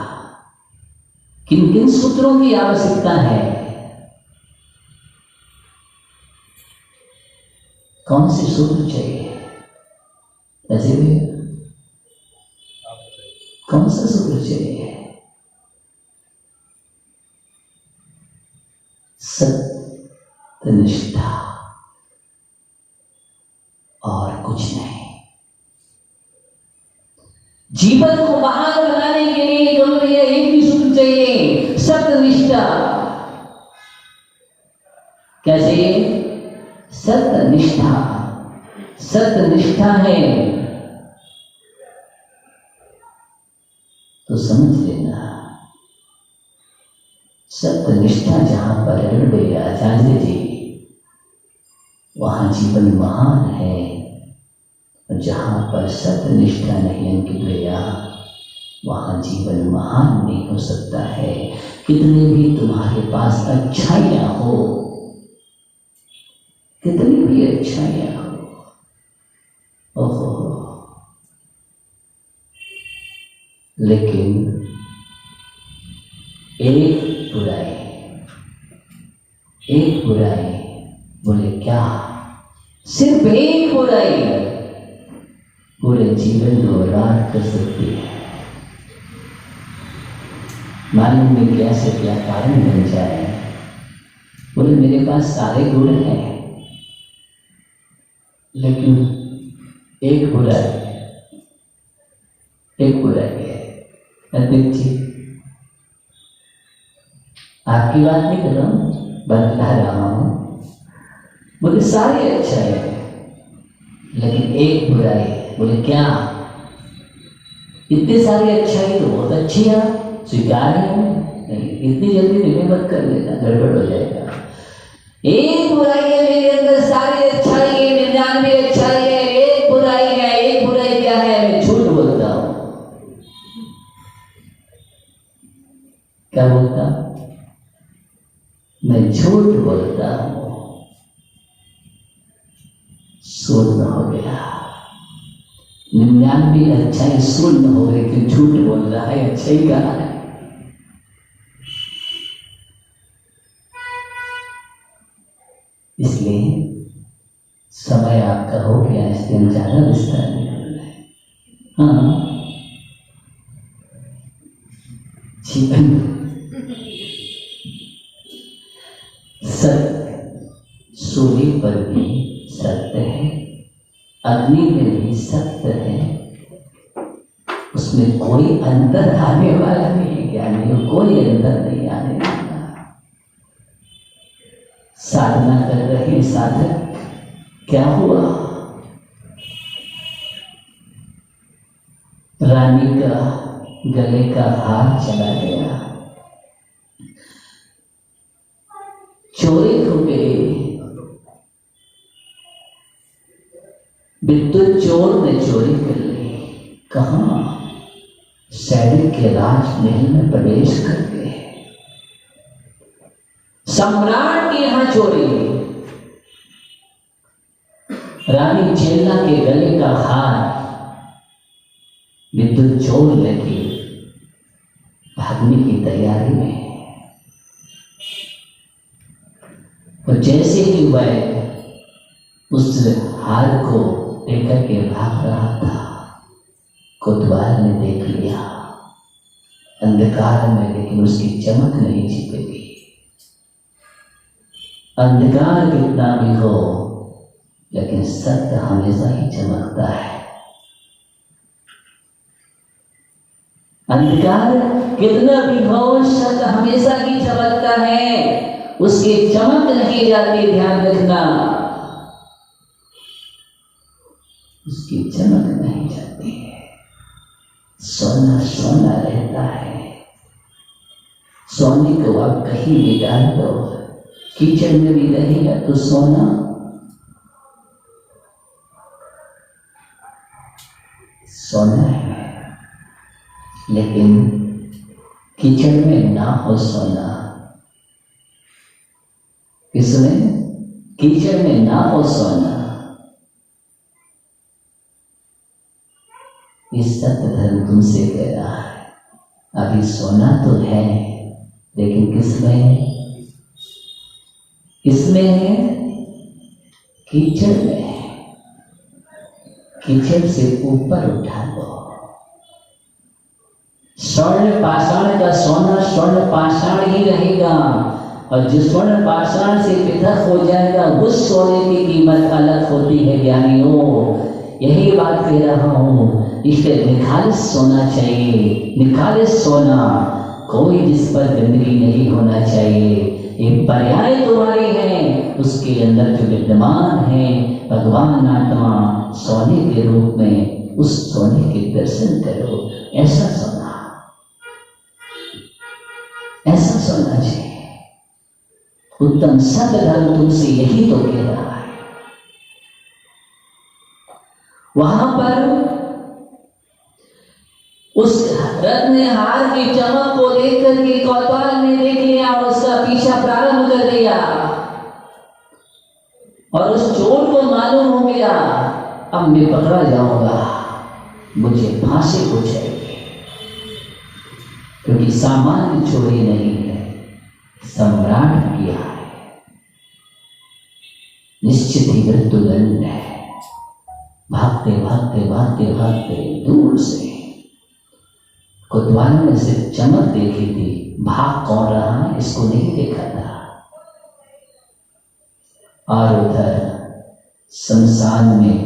किन किन सूत्रों की आवश्यकता है? कौन से सूत्र चाहिए? ऐसे भी कौन सा सूत्र चाहिए? सत्यनिष्ठा और कुछ नहीं। जीवन को महान बनाने के लिए केवल एक ही सूत्र चाहिए, सत्यनिष्ठा। क्या चाहिए? सत्यनिष्ठा। सत्यनिष्ठा है तो समझ लेना, सत्यनिष्ठा जहां पर है आचार्य जी, वहां जीवन महान है। और जहां पर सत्यनिष्ठा नहीं अंकित भैया, वहां जीवन महान नहीं हो सकता है। कितने भी तुम्हारे पास अच्छाइयां हो, कितनी भी अच्छाइयां हो, ओहो, लेकिन एक बुराई, बोले क्या? सिर्फ एक बुराई पूरे जीवन को बर्बाद कर सकती है। मालूम नहीं कैसे क्या कारण बन जाए। बोले मेरे पास सारे गुण हैं, लेकिन एक बुराई है। अध्यक्ष जी, आपकी बात नहीं कर रहा हूं, बता रहा हूं। बोले सारी अच्छाई है, लेकिन एक बुराई है। बोले क्या? इतनी सारी अच्छाई तो बहुत अच्छी है, स्वीकार है। नहीं, इतनी जल्दी निर्णय मत कर लेना, गड़बड़ हो जाएगा। एक बुराई है मेरे अंदर, सारी अच्छाई है, 99 अच्छाई है, एक बुराई है। एक बुराई क्या है? मैं झूठ बोलता हूं। क्या बोलता? मैं झूठ बोलता हूं। शून्य हो गया। 99 अच्छाई शून्य हो गई, कि झूठ बोल रहा है, अच्छाई कहा है। इसलिए समय आपका हो गया, इसलिए हम ज्यादा विस्तार नहीं कर रहे। हाँ, जीवन सत्य, सूर्य पर भी सत्य है, अग्नि में भी सत्य है, उसमें कोई अंतर आने वाला नहीं। ज्ञानी कोई अंतर नहीं आने वाला। साधना कर रहे साधक, क्या हुआ? रानी का गले का हार चला गया, चोरी हो गई। विद्युत चोर ने चोरी कर ली। कहां? सैनिक के राजमहल में प्रवेश कर गए। सम्राट के यहां चोरी। रानी चेला के गले का हार विद्युत चोर लेके भागने की तैयारी में। और जैसे ही वह उस हार को लेकर के भाग रहा था, कोतवाल ने देख लिया अंधकार में, लेकिन उसकी चमक नहीं छिपेगी। अंधकार कितना भी हो, लेकिन सत्य हमेशा ही चमकता है। अंधकार कितना भी हो, सत्य हमेशा ही चमकता है, उसकी चमक नहीं जाती। ध्यान रखना, उसकी चमक नहीं जाती है। सोना सोना रहता है। सोने को आप कहीं भी डाल दो, कीचड़ में भी रहेगा तो सोना सोना है। लेकिन कीचड़ में ना हो सोना, इसमें कीचड़ में ना हो सोना। ये सत्य धर्म तुमसे कह रहा है, अभी सोना तो है, लेकिन किसमें है? किसमें है? कीचड़ में है। कीचड़ से ऊपर उठा लो। स्वर्ण पाषाण का सोना स्वर्ण पाषाण ही रहेगा, और जो स्वर्ण पाषाण से पृथक हो जाएगा, उस सोने की कीमत अलग होती है। ज्ञानियों, यही बात कह रहा हूं। इसलिए निखालस सोना चाहिए, निखालस सोना, कोई जिस पर गंदगी नहीं होना चाहिए। ये पर्याय तुम्हारी है, उसके अंदर जो विद्यमान है भगवान आत्मा सोने के रूप में, उस सोने के दर्शन करो। ऐसा सोना, ऐसा सोना चाहिए। उत्तम सत्य धर्म तुमसे यही तो कह रहा है। वहां पर उस रत्नहार की चमक को देख करके कोतवाल ने देख लिया और उसका पीछा प्रारंभ कर दिया और उस चोर को मालूम हो गया अब मैं पकड़ा जाऊंगा, मुझे फांसी को चाहिए, क्योंकि सामान्य चोरी नहीं है, सम्राट किया है, निश्चित ही मृत्युदंड है। भागते भागते भागते भागते दूर से कोतवाल ने सिर्फ चमक देखी थी, भाग कौन रहा है इसको नहीं देखा था। और उधर शमशान में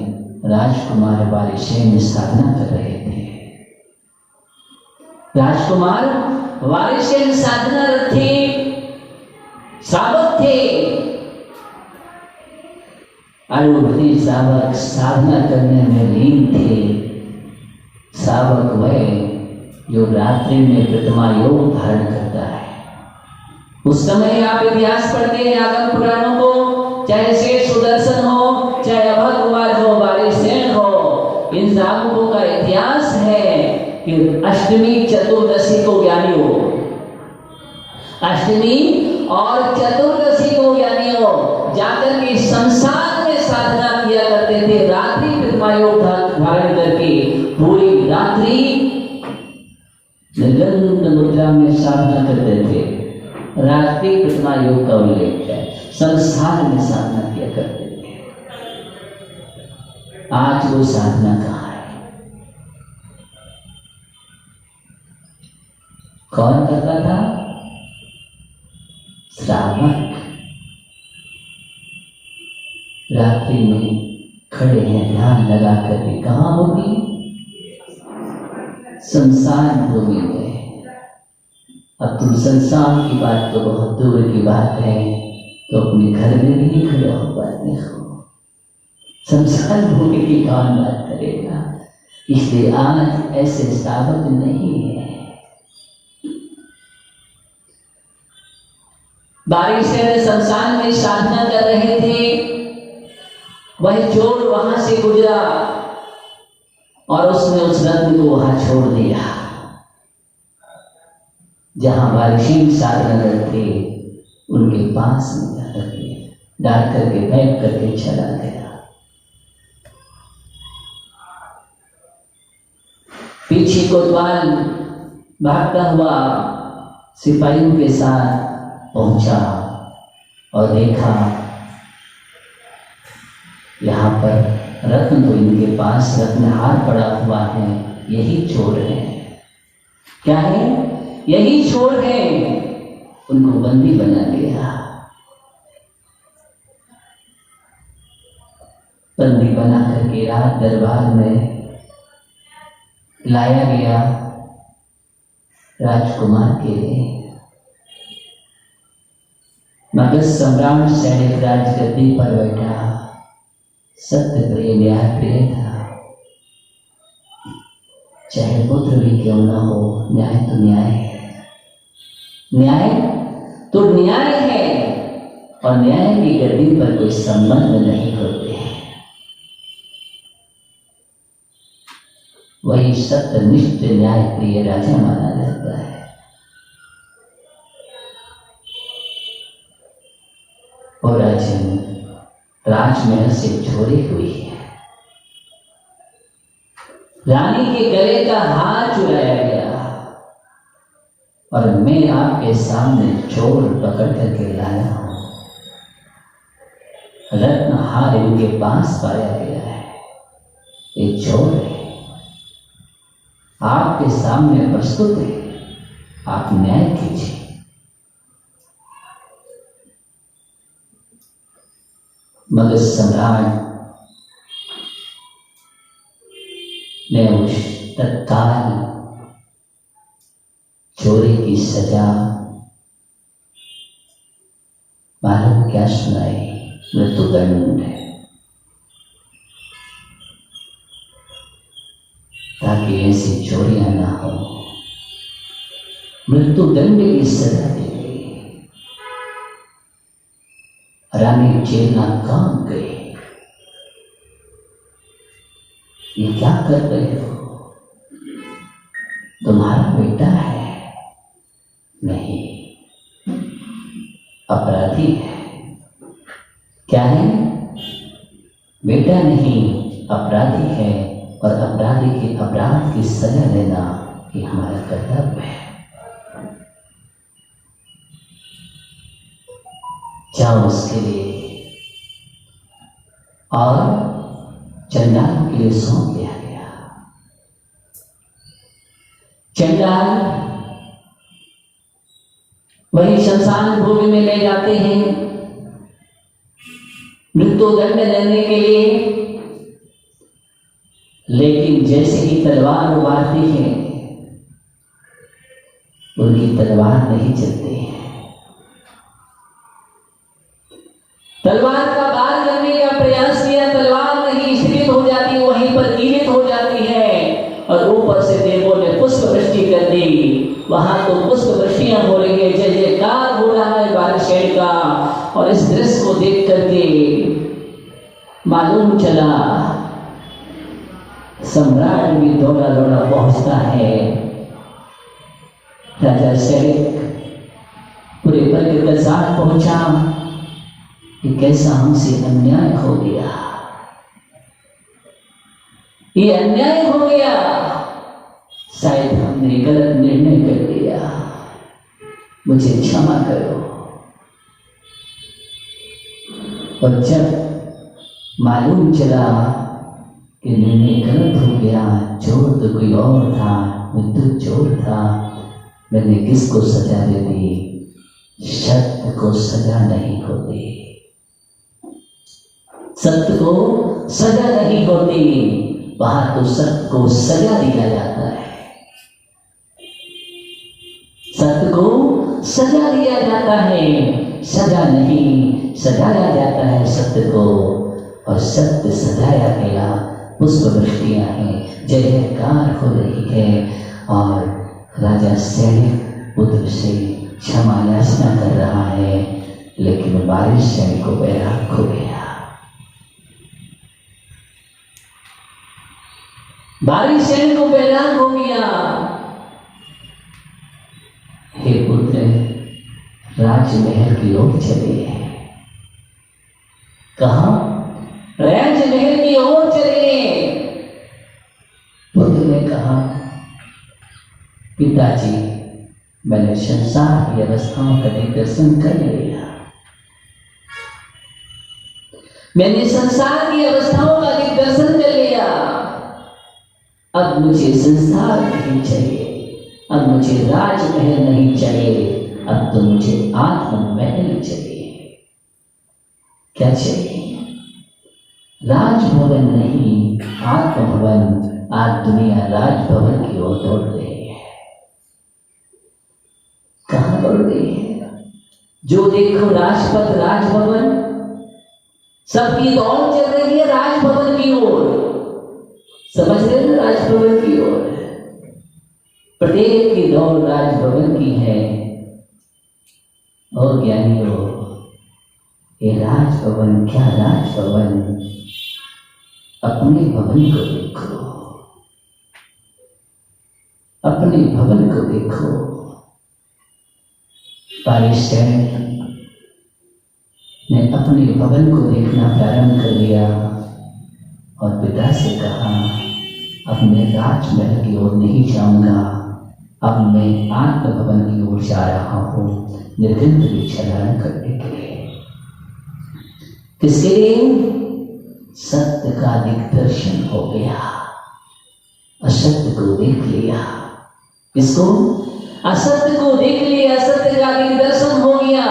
राजकुमार वारिसेन साधना कर रहे थे। राजकुमार वारिसेन साधनारत थे, श्रावक थे। अनुभवी श्रावक साधना करने में लीन थे। श्रावक वह जो रात्रि में प्रतिमा योग धारण करता है। उस समय आप इतिहास पढ़ते हैं आगम पुराणों को, चाहे शेष सुदर्शन हो, चाहे अभय कुमार हो, वारिसेन हो, इन श्रावकों का इतिहास है कि अष्टमी चतुर्दशी को ज्ञानी हो, अष्टमी और चतुर्दशी को ज्ञानी हो जाकर के शमशान में साधना किया करते थे। रात्रि प्रतिमा योग धारण करके पूरी रात्रि निर्गंध मुद्रा में साधना करते थे। रात्रि प्रतिमा योग का उल्लेख है, संसार में साधना किया करते थे। आज वो साधना कहाँ है? कौन करता था? श्रावक। रात्रि में खड़े हैं ध्यान लगा करके, कहाँ होगी? संसार भूमि में। अब तुम संसार की बात तो बहुत दूर की बात है, तो अपने घर में भी नहीं खड़े हो पाते हो। संसार भूमि की कौन बात करेगा? इसलिए आज ऐसे श्रावक नहीं है। वारिसेन शमशान में साधना कर रहे थे। वह चोर वहां से गुजरा और उसने उस रत्न को वहां छोड़ दिया जहां वारिसेन साधना थे, उनके पास में रख दिया, डाल करके फेंक करके चला गया। पीछे कोतवाल भागता हुआ सिपाहियों के साथ पहुंचा और देखा यहाँ पर रत्न तो इनके पास रत्नहार पड़ा हुआ है, यही चोर है। क्या है? यही चोर है। उनको बंदी बना लिया। बंदी बना करके रात दरबार में लाया गया राजकुमार के लिए। मगध सम्राट सैनिक राजगद्दी पर बैठा, सत्य प्रिय न्याय प्रिय था। चाहे पुत्र भी क्यों ना हो, न्याय तो न्याय है। न्याय तो न्याय है और न्याय की गद्दी पर कोई संबंध नहीं होते। वही सत्यनिष्ठ न्याय प्रिय राजा माना जाता है। और राजमहल से चोरी हुई है। रानी के गले का हार चुराया गया और मैं आपके सामने चोर पकड़ करके लाया हूं। रत्नहार इनके पास पाया गया है, ये चोर है, आपके सामने प्रस्तुत है, आप न्याय कीजिए। मगध सम्राट ने उस तत्काल चोरी की सजा मालूम क्या सुनाई? मृत्युदंड। ताकि ऐसी चोरियां ना हो, मृत्युदंड की सजा दी गई। रानी चेतना काम गई। ये क्या कर रहे हो? तुम्हारा बेटा है? नहीं, अपराधी है। क्या है? बेटा नहीं, अपराधी है। और अपराधी के अपराध की सजा देना ये हमारा कर्तव्य है। जाओ उसके लिए, और चंडाल के लिए सौंप दिया गया। चंडाल वही शमशान भूमि में ले जाते हैं मृत्युदंड देने के लिए, लेकिन जैसे ही तलवार उबारती है उनकी तलवार नहीं चलती है। तलवार का वार करने का प्रयास किया, तलवार नहीं, स्थित हो जाती, वहीं पर गिरित हो जाती है। और ऊपर से देवों ने पुष्प वृष्टि कर दी। वहां तो पुष्प वृष्टियां हो रही है, जय जयकार हो रहा है बारिशेर का। और इस दृश्य को देख करके मालूम चला, सम्राट भी दौड़ा दौड़ा पहुंचता है। राजा शैलिक पूरे वर्ग के साथ पहुंचा कि कैसा हमसे अन्याय हो गया, ये अन्याय हो गया, शायद हमने गलत निर्णय कर दिया, मुझे क्षमा करो। और जब मालूम चला कि निर्णय गलत हो गया, चोर तो कोई और था, मुद्दत चोर था, मैंने किसको सजा दे दी? सत्य को सजा नहीं होती, सत्य को सजा नहीं होती, वहां तो सत्य को सजा दिया जाता है। सत्य को सजा दिया जाता है, सजा नहीं, सजाया जाता है सत्य को। और सत्य सजाया गया, पुष्प वृष्टियां हैं, जय जयकार हो रही है। और राजा शैलिक पुत्र से क्षमा याचना कर रहा है, लेकिन बारिश शैलिक को बैराग हो गया। बारिश शैलिक को बैराग हो गया। हे पुत्र, राजमहल की ओर चले। कहा? राजमहल की ओर चले। पुत्र ने कहा, पिताजी, मैंने संसार की अवस्थाओं का दिग्दर्शन कर लिया, मैंने संसार की अवस्थाओं का दिग्दर्शन कर लिया। अब मुझे संसार नहीं चाहिए, अब मुझे राजमहल नहीं चाहिए, अब तो मुझे आत्ममहल चाहिए। क्या चाहिए? राजभवन नहीं, आत्मभवन। आज दुनिया राजभवन की ओर दौड़ रही है। कहां दौड़ रही है? जो देखो राजपथ, राजभवन, सबकी दौड़ चल रही है राजभवन की ओर। समझ रहे हैं? राजभवन की ओर प्रत्येक की दौड़ राजभवन की है। और ज्ञानियों, ये राजभवन, क्या राजभवन? अपने भवन को देखो, अपने भवन को देखो। पारिस्टैंड ने अपने भवन को देखना प्रारंभ कर दिया और पिता से कहा, अब मैं राजमहल की ओर नहीं जाऊंगा, अब मैं आत्मभवन की ओर जा रहा हूं, निर्गंध विचरण करने के लिए। किसके लिए? सत्य का दिग्दर्शन हो गया, असत्य को देख लिया। किसको? असत्य को देख लिया, सत्य का दिग्दर्शन हो गया।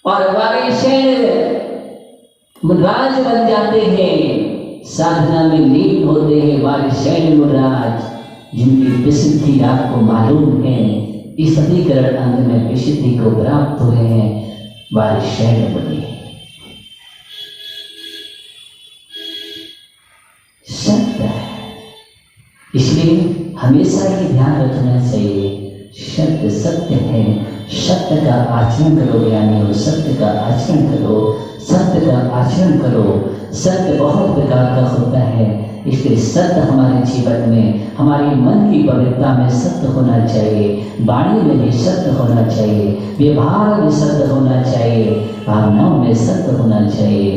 और वारिशेर राज बन जाते हैं, साधना में लीन होते हैं। वारिशेर मुराज, जिनकी विशुद्धि आपको मालूम है, इस अधिकरण अंग में विशुद्धि को प्राप्त हुए हैं, वारिशेर बने। सत्य है, इसलिए हमेशा ही ध्यान रखना चाहिए, सत्य सत्य है। सत्य का आचरण करो ज्ञानियों, सत्य का आचरण करो, सत्य का आचरण करो। सत्य बहुत प्रकार का होता है, इसलिए सत्य हमारे जीवन में, हमारी मन की पवित्रता में सत्य होना चाहिए, वाणी में भी सत्य होना चाहिए, व्यवहार में सत्य होना चाहिए, भावनाओं में सत्य होना चाहिए।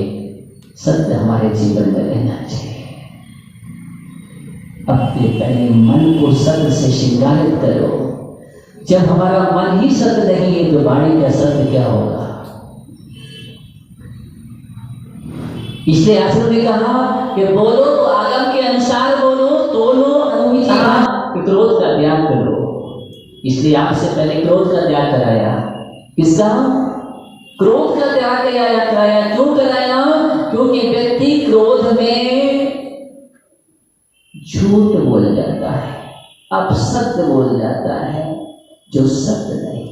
सत्य हमारे जीवन में रहना चाहिए। अपने पहले मन को सत्य से श्रृंगारित करो। जब हमारा मन ही सत्य नहीं है तो वाणी का सत्य क्या होगा? इसलिए आश्रम ने कहा कि बोलो तो आगम के अनुसार बोलो, तोलो अनुमिति कि क्रोध का त्याग करो। इसलिए आपसे पहले क्रोध का त्याग कराया। किसका? क्रोध का त्याग कराया। क्यों कराया? क्योंकि व्यक्ति क्रोध में झूठ बोल जाता है, अपसत्य बोल जाता है, जो सत्य नहीं।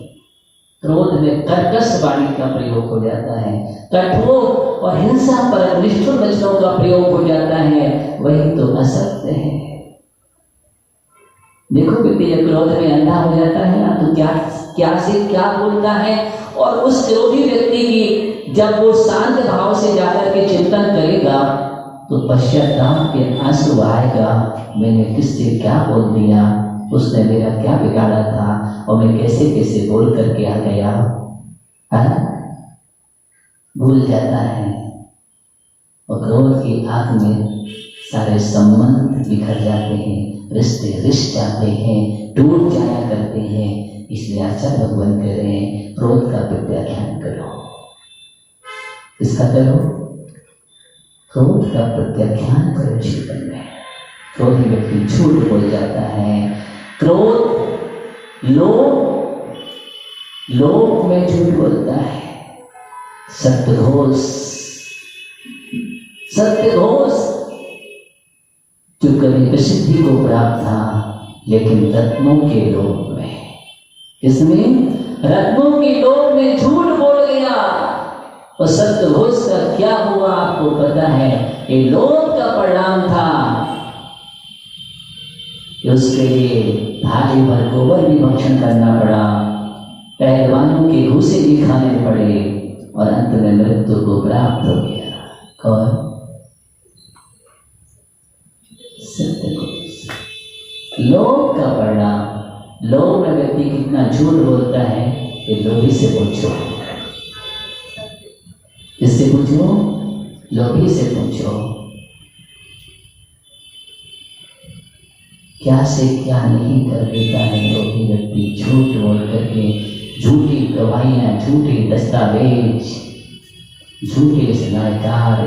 क्रोध में कर्कश वाणी का प्रयोग हो जाता है, कठोर और हिंसा पर निष्ठुर वचनों का प्रयोग हो जाता है, वही तो असत्य है। देखो व्यक्ति जब क्रोध में अंधा हो जाता है ना, तो क्या से क्या बोलता है। और उस क्रोधी व्यक्ति की जब वो शांत भाव से जाकर के चिंतन करेगा तो पश्चाताप के आंसू आएगा, मैंने किससे क्या बोल दिया, उसने मेरा क्या बिगाड़ा था और मैं कैसे कैसे बोल करके आ गया। भूल जाता है और क्रोध की आग में सारे संबंध बिखर जाते हैं, रिश्ते रिश्ते जाते हैं, टूट जाया करते हैं। इसलिए आचार्य भगवान कह रहे हैं क्रोध का प्रत्याख्यान करो। इसका करो, क्रोध का प्रत्याख्यान करो जीवन में। क्रोधी व्यक्ति झूठ बोल जाता है, क्रोध लोभ में झूठ बोलता है, सत्यघोष जो कभी प्रसिद्धि को प्राप्त था लेकिन रत्नों के लोभ में, इसमें रत्नों के लोभ में झूठ बोल गया। और सत्यघोष का क्या हुआ आपको पता है? ये लोभ का परिणाम था कि उसके लिए थाली भर गोबर भी भक्षण करना पड़ा, पहलवानों के घूसे भी खाने पड़े और अंत में मृत्यु को प्राप्त हो गया। कौन? सत्यघोष। लोभ का परिणाम। लोभ में व्यक्ति कितना झूठ बोलता है कि लोभी से पूछो, इससे पूछो, लोभी से पूछो, क्या से क्या नहीं कर देता है लोभी व्यक्ति। झूठ बोल करके झूठी गवाहियां, झूठे दस्तावेज, झूठे सलाहकार,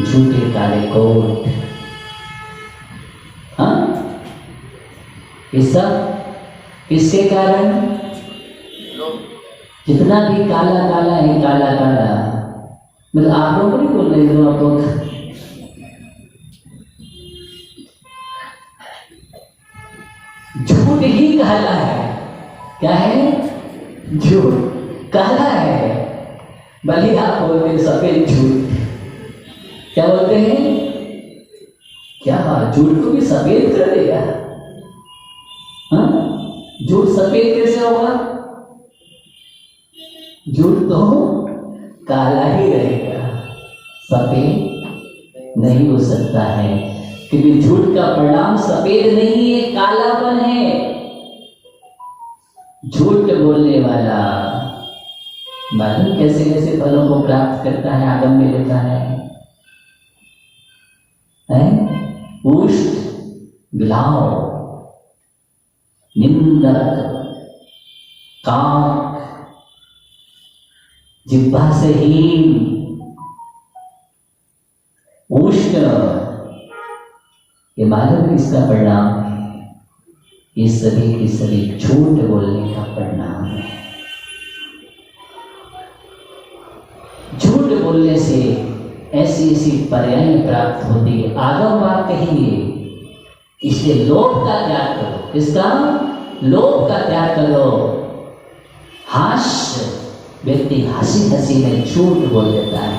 झूठे काले कोट, ये सब किसके कारण? जितना भी काला काला है, काला काला, मतलब आप लोग नहीं बोल रहे हो, आप लोग झूठ ही काला है। क्या है? झूठ काला है। भले आप बोलते हैं सफेद झूठ, क्या बोलते हैं? क्या झूठ को भी सफेद कर देगा? झूठ सफेद कैसे होगा? झूठ तो काला ही रहेगा, सफेद नहीं हो सकता है, क्योंकि झूठ का परिणाम सफेद नहीं है, कालापन है। झूठ बोलने वाला मालूम कैसे कैसे फलों को प्राप्त करता है, आगम में लिखा है? उष्ट, बिलाव, निंदक, काक, जिह्वा से हीन, उष्ट, ये मालूम है इसका परिणाम है। ये सभी की सभी झूठ बोलने का परिणाम है। झूठ बोलने से ऐसी ऐसी पर्याय प्राप्त होती है। आगम बात कहिए, इसलिए लोभ का त्याग करो। किसका? लोभ का त्याग करो। हास्य, व्यक्ति हंसी हंसी में झूठ बोल देता है,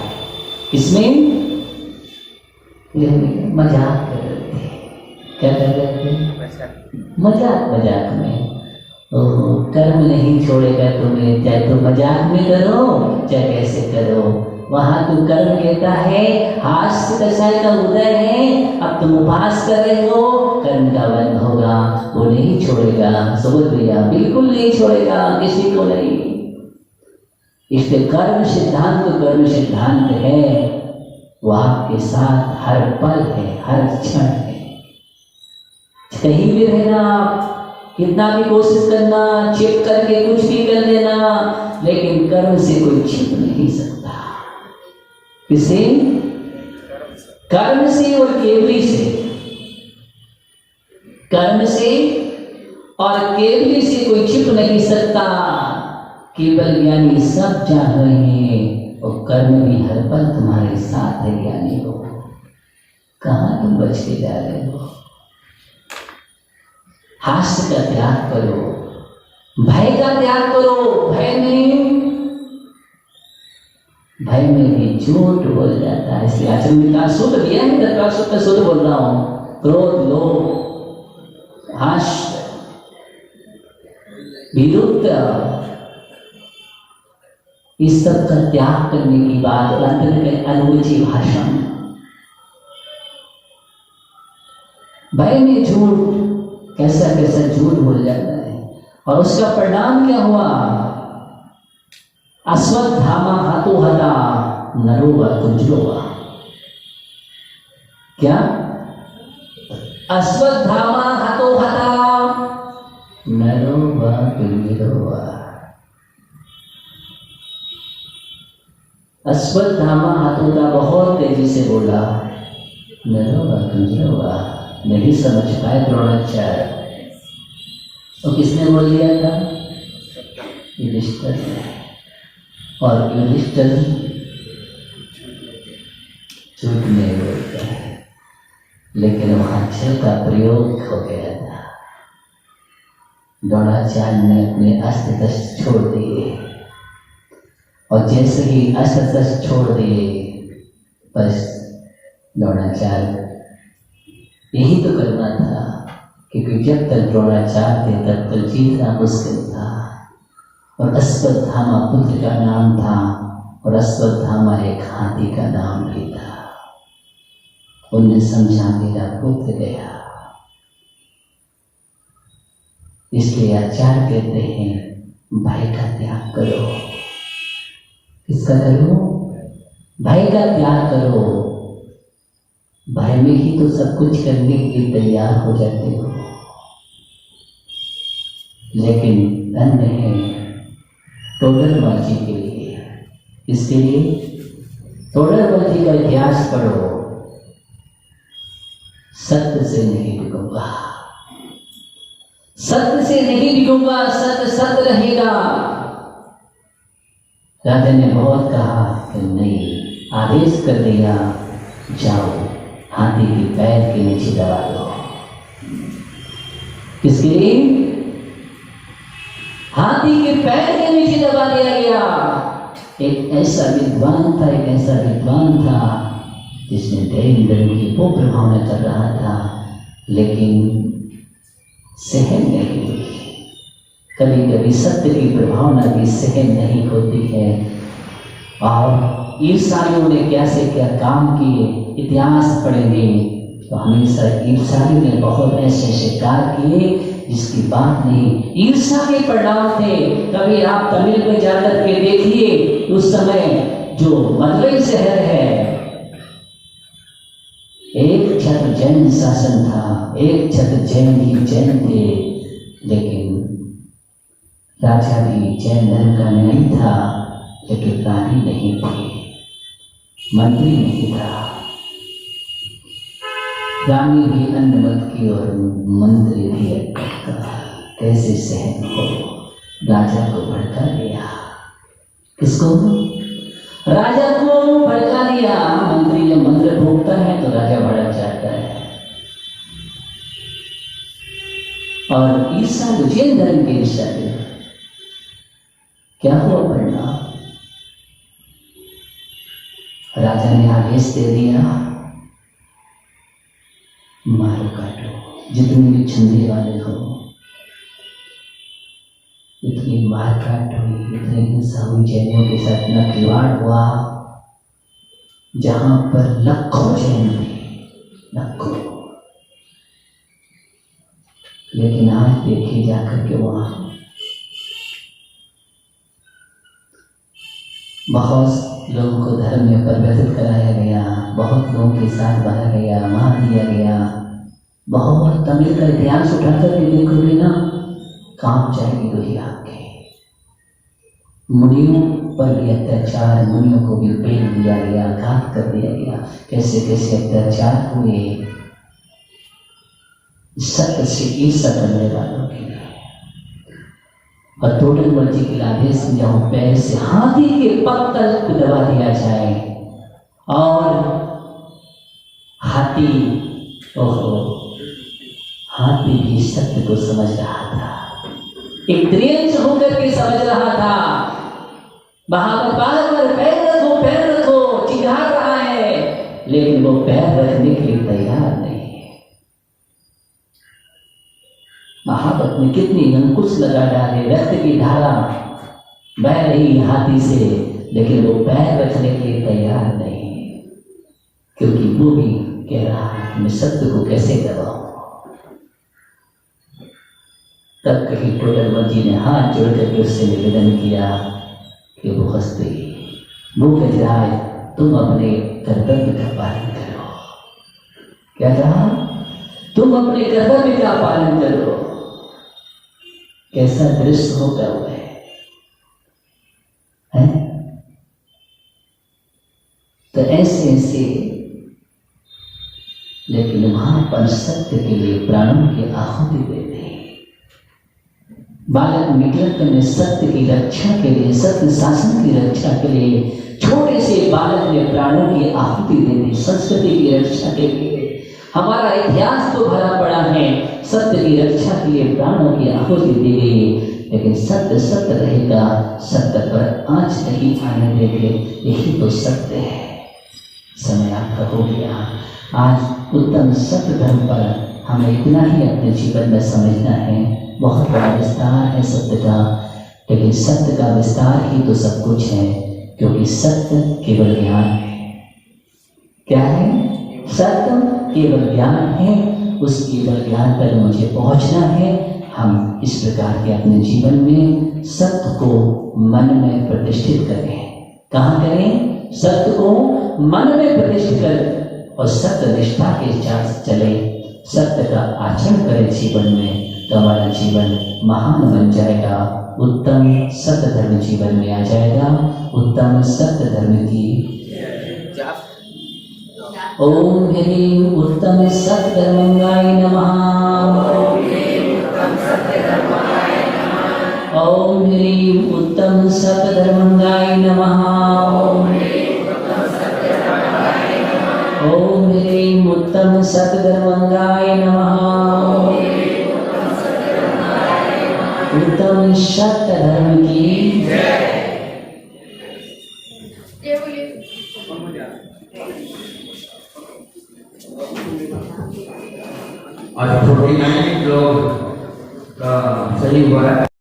इसमें मजाक कर रहे थे। क्या कर रहे थे? मजाक में। कर्म नहीं छोड़ेगा तुम्हें, चाहे तो मजाक में करो चाहे कैसे करो, वहां तो कर्म कहता है हास्य दशा का उदय है, अब तुम उपवास कर रहे हो, कर्म का बंध होगा, वो नहीं छोड़ेगा। समझ भैया, बिल्कुल नहीं छोड़ेगा, किसी को नहीं। इसलिए कर्म सिद्धांत है, वो आपके साथ हर पल है, हर क्षण है। कहीं भी रहना आप, कितना भी कोशिश करना, छिप करके कुछ भी कर देना, लेकिन कर्म से कोई छिप नहीं सकता। किसे? कर्म से और केवली से। कर्म से और केवली से कोई छिप नहीं सकता। केवल ज्ञानी सब जान रहे हैं और कर्म भी हर पल तुम्हारे साथ है। ज्ञानी हो, कहां तुम बच के जा रहे हो? हास्य का त्याग करो, भय का त्याग करो। भय में भी झूठ बोल जाता है। इसलिए आचरण में कहा शुद्ध दिया है, तत्व शुद्ध बोल रहा हूं। क्रोध, लोभ, हास्य, विरुद्ध, इस सब का त्याग करने की बात अंत में अनुचित भाषण। भय में झूठ, कैसा कैसा झूठ बोल जाता है, और उसका परिणाम क्या हुआ? अश्वत्थामा हतो हता नरो व कुंजरो वा। क्या? अश्वत्थामा हतो हता नरो व कुंजरो वा। अश्वत्थामा हतोता बहुत तेजी से बोला, नरो व कुंजरो वा। नहीं समझ पाए द्रोणाचार्य। तो किसने बोल दिया था? युधिष्ठिर ने। और युधिष्ठिर झूठ नहीं बोलता है, लेकिन वहां छल का प्रयोग हो गया था। द्रोणाचार्य ने अपने अस्त्र शस्त्र छोड़ दिए, और जैसे ही अस्त्र शस्त्र छोड़ दिए, बस द्रोणाचार्य यही तो करना था, क्योंकि जब तक द्रोणाचार्य थे तब तक जीतना मुश्किल था। और अश्वत्थामा पुत्र का नाम था, और अश्वत्थामा एक हाथी का नाम भी था। उनने समझा मेरा पुत्र गया। इसलिए आचार्य कहते हैं भय का त्याग करो। किसका करो? भय का त्याग करो। भय में ही तो सब कुछ करने के लिए तैयार हो जाते हो। लेकिन धन्य है टोडरबाजी के लिए। इसके लिए टोडरबाजी का इतिहास पढ़ो। सत्य से नहीं बिकूंगा, सत्य से नहीं बिकूंगा, सत्य सत्य रहेगा। राजा ने बहुत कहा कि नहीं, आदेश कर दिया, जाओ हाथी के पैर के नीचे दबा दो। किसके लिए? हाथी के पैर के नीचे दबा दिया गया। एक ऐसा विद्वान था जिसने दैव धर्म की वो प्रभावना कर रहा था, लेकिन सहन नहीं हुई। कभी कभी सत्य की प्रभावना भी सहन नहीं होती है। और ईर्षाइयों ने कैसे क्या काम किए, इतिहास पढ़ेंगे तो हमेशा ईर्षाइयों ने बहुत ऐसे ऐसे कार्य किए जिसकी बात नहीं। ईर्षा के परिणाम थे। कभी आप तमिल में जाकर के देखिए, उस समय जो मदुरई शहर है, एक छत्र जैन शासन था, एक छत्र जैन ही जैन थे, लेकिन राजा भी जैन धर्म का नहीं था, लेकिन रानी नहीं थी, मंत्री नहीं था। रानी भी अन्य मत की और मंत्री भी अन्य का। कैसे सहन हो? राजा को भड़का दिया। किसको? राजा को भड़का दिया। मंत्री जब मंत्र फूकता है तो राजा भड़क जाता है। और ईसा जैन धर्म के ईसा क्या हुआ परिणाम? राजा ने आदेश दे दिया, मारो काटो, जितने भी छंदे वाले हो। इतनी मारकाट हुई, इतनी हिंसा हुई, जैनियों के साथ इतना खिलवाड़ हुआ जहां पर लाखों जैन थे, लाखों। लेकिन आज देखिए जाकर के वहां बहुत लोगों को धर्म में परिवर्तित कराया गया, बहुत लोगों के साथ बहा गया, मार दिया गया। बहुत तमिल का इतिहास उठाकर के देखोगे ना, काम जाएगी वही आपके। मुनियों पर भी अत्याचार, मुनियों को भी पेल दिया गया, घात कर दिया गया। कैसे कैसे अत्याचार हुए सत्य से ईर्ष्या करने वालों के लिए। और टोटल मर्जी के आदेश में जाओ, पैर से हाथी के पत्तल को दबा दिया जाए। और हाथी, ओहो, हाथी भी सत्य को समझ रहा था, एक त्रियंश होकर के समझ रहा था। महावत बार पैर रखो चिल्ला रहा है, लेकिन वो पैर रखने के लिए तैयार नहीं है। महावत ने कितनी अंकुश लगा डाले, रक्त की धारा बह रही हाथी से, लेकिन वो पैर रखने के लिए तैयार नहीं है, क्योंकि वो भी कह रहा है कि मैं सत्य को कैसे दबाऊं। तब कहीं टोडरमल जी ने हाथ जोड़ करके उससे निवेदन किया कि वो हंसते, वो कह रहा है तुम अपने कर्तव्य का पालन करो। क्या कहा? तुम अपने कर्तव्य का पालन करो। कैसा दृश्य होता हुआ है? तो ऐसे ऐसे, लेकिन वहां पर सत्य के लिए प्राणों की आहुति देते हैं। बालक निकलत में सत्य की रक्षा के लिए, सत्य शासन की रक्षा के लिए छोटे से बालक ने प्राणों की आहुति दे दी, संस्कृति की रक्षा के लिए। हमारा इतिहास तो भरा पड़ा है सत्य की रक्षा के लिए प्राणों की आहुति दी गई। लेकिन सत्य सत्य रहेगा, सत्य पर आंच नहीं आने देंगे, यही तो सत्य है। समय आपका हो गया। आज उत्तम सत्य धर्म पर हमें इतना ही अपने जीवन में समझना है। बहुत बड़ा विस्तार है सत्य का, लेकिन सत्य का विस्तार ही तो सब कुछ है, क्योंकि सत्य केवल ज्ञान है। क्या है? सत्य केवल ज्ञान है। उस केवल ज्ञान पर मुझे पहुंचना है। हम इस प्रकार के अपने जीवन में सत्य को मन में प्रतिष्ठित करें। कहाँ करें? सत्य को मन में प्रतिष्ठित करें और सत्य निष्ठा के साथ चले, सत्य का आचरण करें जीवन में, तो हमारा जीवन महान बन जाएगा, उत्तम सत्य धर्म जीवन में आ जाएगा। उत्तम सत्य धर्म की ओम ह्रीं उत्तम सत्य धर्मंगाय नमः। ओम ह्रीं उत्तम सत्य धर्मंगाय नमः। ओम ह्रीं उत्तम सत्य धर्मंगाय नमः। उत्तम सत्य धर्म की आज 49 लोग का सही हुआ है।